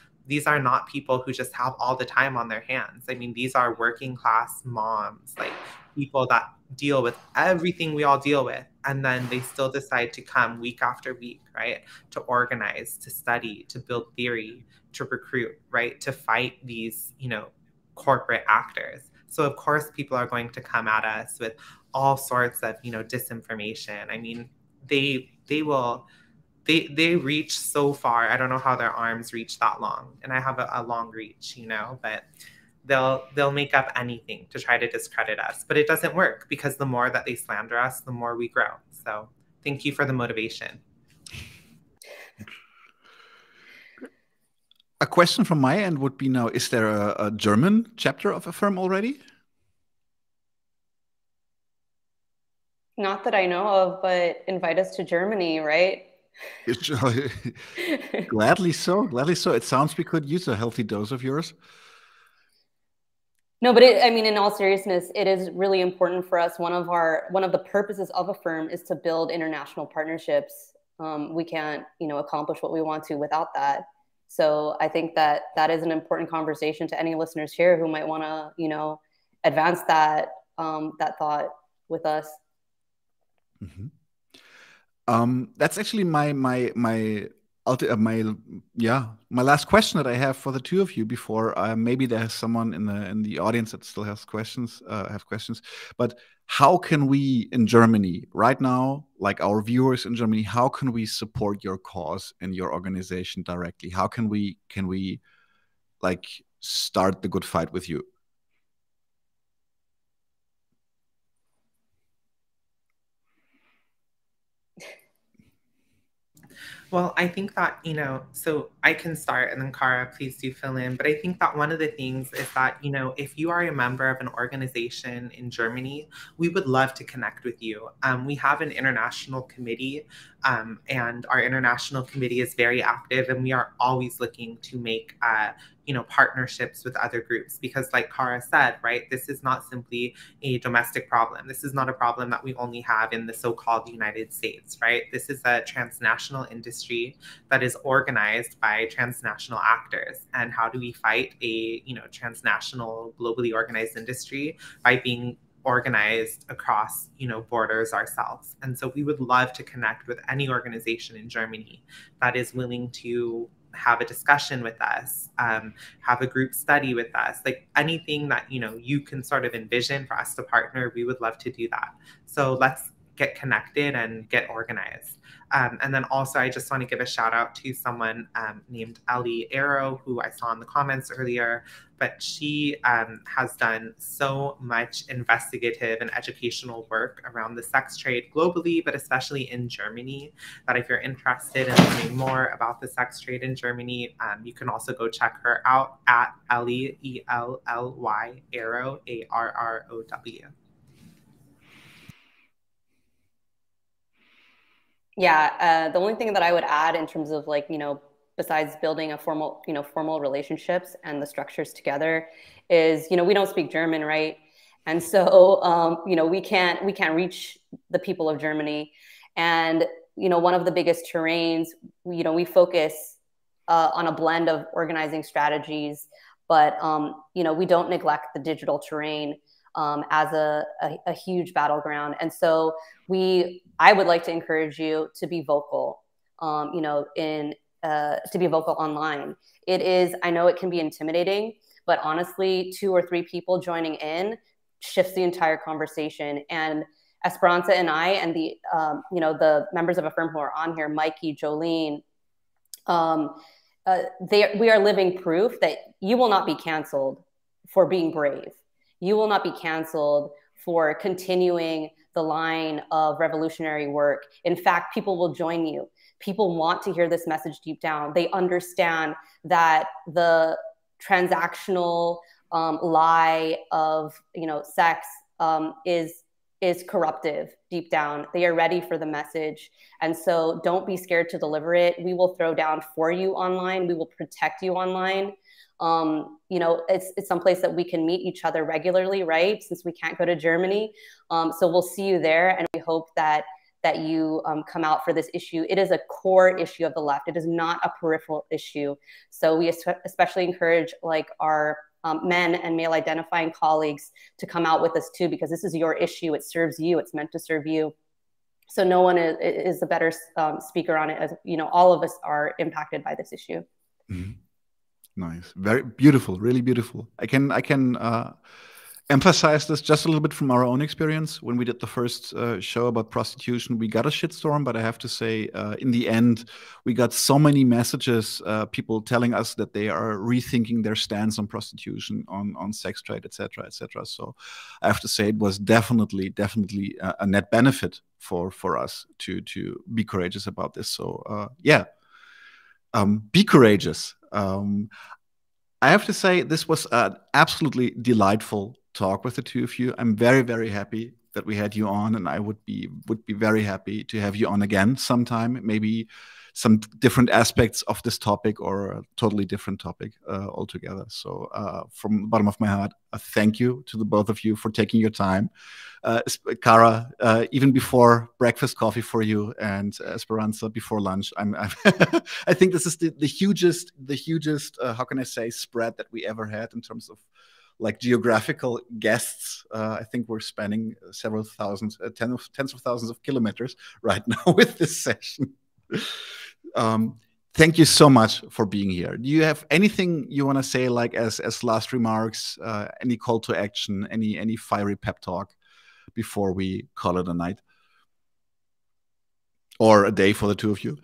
S3: not people who just have all the time on their hands. I mean, these are working class moms, like people that deal with everything we all deal with. And then they still decide to come week after week, right? To organize, to study, to build theory, to recruit, right? To fight these, corporate actors. So of course, people are going to come at us with all sorts of, disinformation. I mean, they reach so far. I don't know how their arms reach that long, and I have a long reach, but they'll make up anything to try to discredit us. But it doesn't work, because the more that they slander us, the more we grow. So thank you for the motivation.
S1: A question from my end would be now, is there a German chapter of a firm already?
S2: Not that I know of, but invite us to Germany, right?
S1: Gladly so. It sounds we could use a healthy dose of yours.
S2: No, but in all seriousness, it is really important for us. One of the purposes of a firm is to build international partnerships. We can't, accomplish what we want to without that. So I think that is an important conversation to any listeners here who might want to, advance that thought with us.
S1: Mm-hmm. That's actually my last question that I have for the two of you before maybe there's someone in the audience that still has questions. But how can we in Germany right now, like our viewers in Germany, how can we support your cause and your organization directly? How can we like start the good fight with you?
S3: Well, I think that, you know, so I can start and then Khara, please do fill in. But I think that one of the things is that, you know, if you are a member of an organization in Germany, we would love to connect with you. We have an international committee, and our international committee is very active, and we are always looking to make, you know, partnerships with other groups, because like Khara said, right, this is not simply a domestic problem. This is not a problem that we only have in the so-called United States, right? This is a transnational industry that is organized by transnational actors. And how do we fight a, you know, transnational, globally organized industry? By being organized across, you know, borders ourselves. And so we would love to connect with any organization in Germany that is willing to have a discussion with us, have a group study with us, like anything that, you know, you can sort of envision for us to partner, we would love to do that. So let's get connected and get organized. And then also, I just want to give a shout out to someone named Ellie Arrow, who I saw in the comments earlier, but she has done so much investigative and educational work around the sex trade globally, but especially in Germany, that if you're interested in learning more about the sex trade in Germany, you can also go check her out at Ellie, E-L-L-Y, Arrow, A-R-R-O-W.
S2: Yeah, the only thing that I would add in terms of like, you know, besides building a formal, you know, formal relationships and the structures together is, you know, we don't speak German, right? And so, you know, we can't reach the people of Germany. And, you know, one of the biggest terrains, you know, we focus on a blend of organizing strategies, but, you know, we don't neglect the digital terrain as a huge battleground. And so I would like to encourage you to be vocal, you know, to be vocal online. It is, I know it can be intimidating, but honestly, 2 or 3 people joining in shifts the entire conversation. And Esperanza and I, and the, you know, the members of Affirm who are on here, Mikey, Jolene, we are living proof that you will not be canceled for being brave. You will not be canceled for continuing the line of revolutionary work. In fact, people will join you. People want to hear this message deep down. They understand that the transactional lie of, you know, sex is corruptive deep down. They are ready for the message. And so don't be scared to deliver it. We will throw down for you online. We will protect you online. You know, it's someplace that we can meet each other regularly, right? Since we can't go to Germany. So we'll see you there. And we hope that you come out for this issue. It is a core issue of the left. It is not a peripheral issue. So we especially encourage like our men and male identifying colleagues to come out with us too, because this is your issue. It serves you. It's meant to serve you. So no one is a better speaker on it. As you know, all of us are impacted by this issue.
S1: Mm-hmm. Nice, very beautiful, really beautiful. I can emphasize this just a little bit from our own experience. When we did the first show about prostitution, we got a shitstorm, but I have to say, in the end, we got so many messages, people telling us that they are rethinking their stance on prostitution, on sex trade, etc., etc. So I have to say it was definitely a net benefit for us to be courageous about this. So yeah, be courageous. I have to say this was an absolutely delightful talk with the two of you. I'm very happy that we had you on, and I would be very happy to have you on again sometime, maybe some different aspects of this topic or a totally different topic altogether. So from the bottom of my heart, thank you to the both of you for taking your time. Khara, even before breakfast coffee for you, and Esperanza before lunch. I think this is the hugest how can I say, spread that we ever had in terms of like geographical guests. I think we're spanning several thousands, tens of thousands of kilometers right now with this session. Thank you so much for being here. Do you have anything you want to say, like as last remarks, any call to action, any fiery pep talk before we call it a night or a day for the two of you?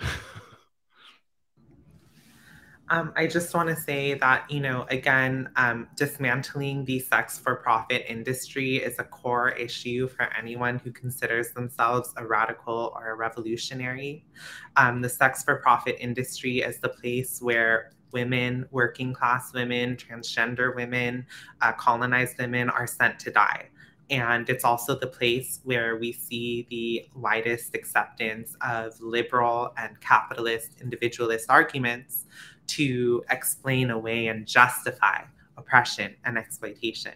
S3: I just want to say that, again, dismantling the sex-for-profit industry is a core issue for anyone who considers themselves a radical or a revolutionary. The sex-for-profit industry is the place where women, working class women, transgender women, colonized women are sent to die. And it's also the place where we see the widest acceptance of liberal and capitalist individualist arguments to explain away and justify oppression and exploitation.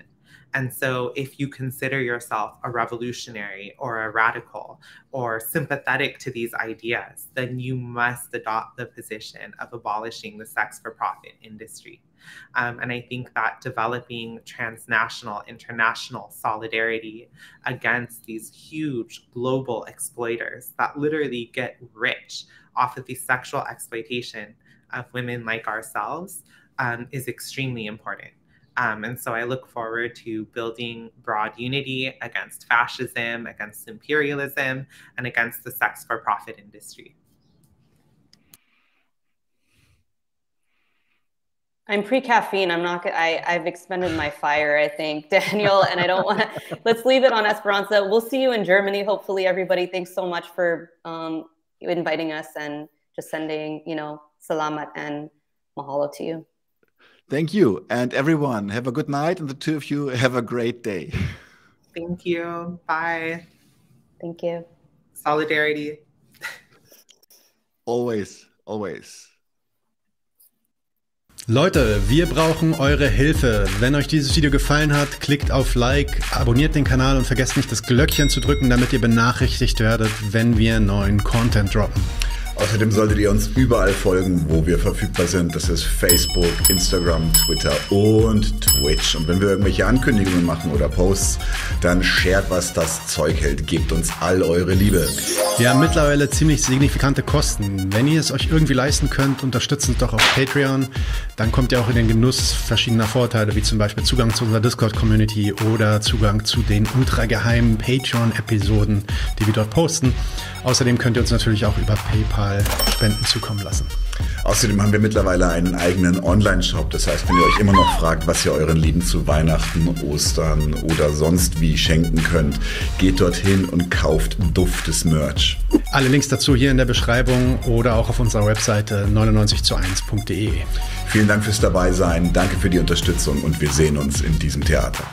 S3: And so if you consider yourself a revolutionary or a radical or sympathetic to these ideas, then you must adopt the position of abolishing the sex-for-profit industry. And I think that developing transnational, international solidarity against these huge global exploiters that literally get rich off of the sexual exploitation of women like ourselves is extremely important. And so I look forward to building broad unity against fascism, against imperialism, and against the sex-for-profit industry.
S2: I'm pre-caffeine. I've expended my fire, I think, Daniel, and I don't want to, let's leave it on Esperanza. We'll see you in Germany, hopefully, everybody. Thanks so much for inviting us and just sending, salamat and mahalo to you.
S1: Thank you. And everyone, have a good night. And the two of you have a great day.
S3: Thank you. Bye.
S2: Thank you.
S3: Solidarity.
S1: Always, always.
S4: Leute, wir brauchen eure Hilfe. Wenn euch dieses Video gefallen hat, klickt auf Like, abonniert den Kanal und vergesst nicht das Glöckchen zu drücken, damit ihr benachrichtigt werdet, wenn wir neuen Content droppen.
S5: Außerdem solltet ihr uns überall folgen, wo wir verfügbar sind. Das ist Facebook, Instagram, Twitter und Twitch. Und wenn wir irgendwelche Ankündigungen machen oder Posts, dann shared, was das Zeug hält. Gebt uns all eure Liebe.
S4: Wir haben mittlerweile ziemlich signifikante Kosten. Wenn ihr es euch irgendwie leisten könnt, unterstützt uns doch auf Patreon. Dann kommt ihr auch in den Genuss verschiedener Vorteile, wie zum Beispiel Zugang zu unserer Discord-Community oder Zugang zu den ultrageheimen Patreon-Episoden, die wir dort posten. Außerdem könnt ihr uns natürlich auch über PayPal Spenden zukommen lassen.
S5: Außerdem haben wir mittlerweile einen eigenen Online-Shop. Das heißt, wenn ihr euch immer noch fragt, was ihr euren Lieben zu Weihnachten, Ostern oder sonst wie schenken könnt, geht dorthin und kauft duftes Merch.
S4: Alle Links dazu hier in der Beschreibung oder auch auf unserer Webseite 99ZUEINS.de.
S5: Vielen Dank fürs Dabeisein, danke für die Unterstützung und wir sehen uns in diesem Theater.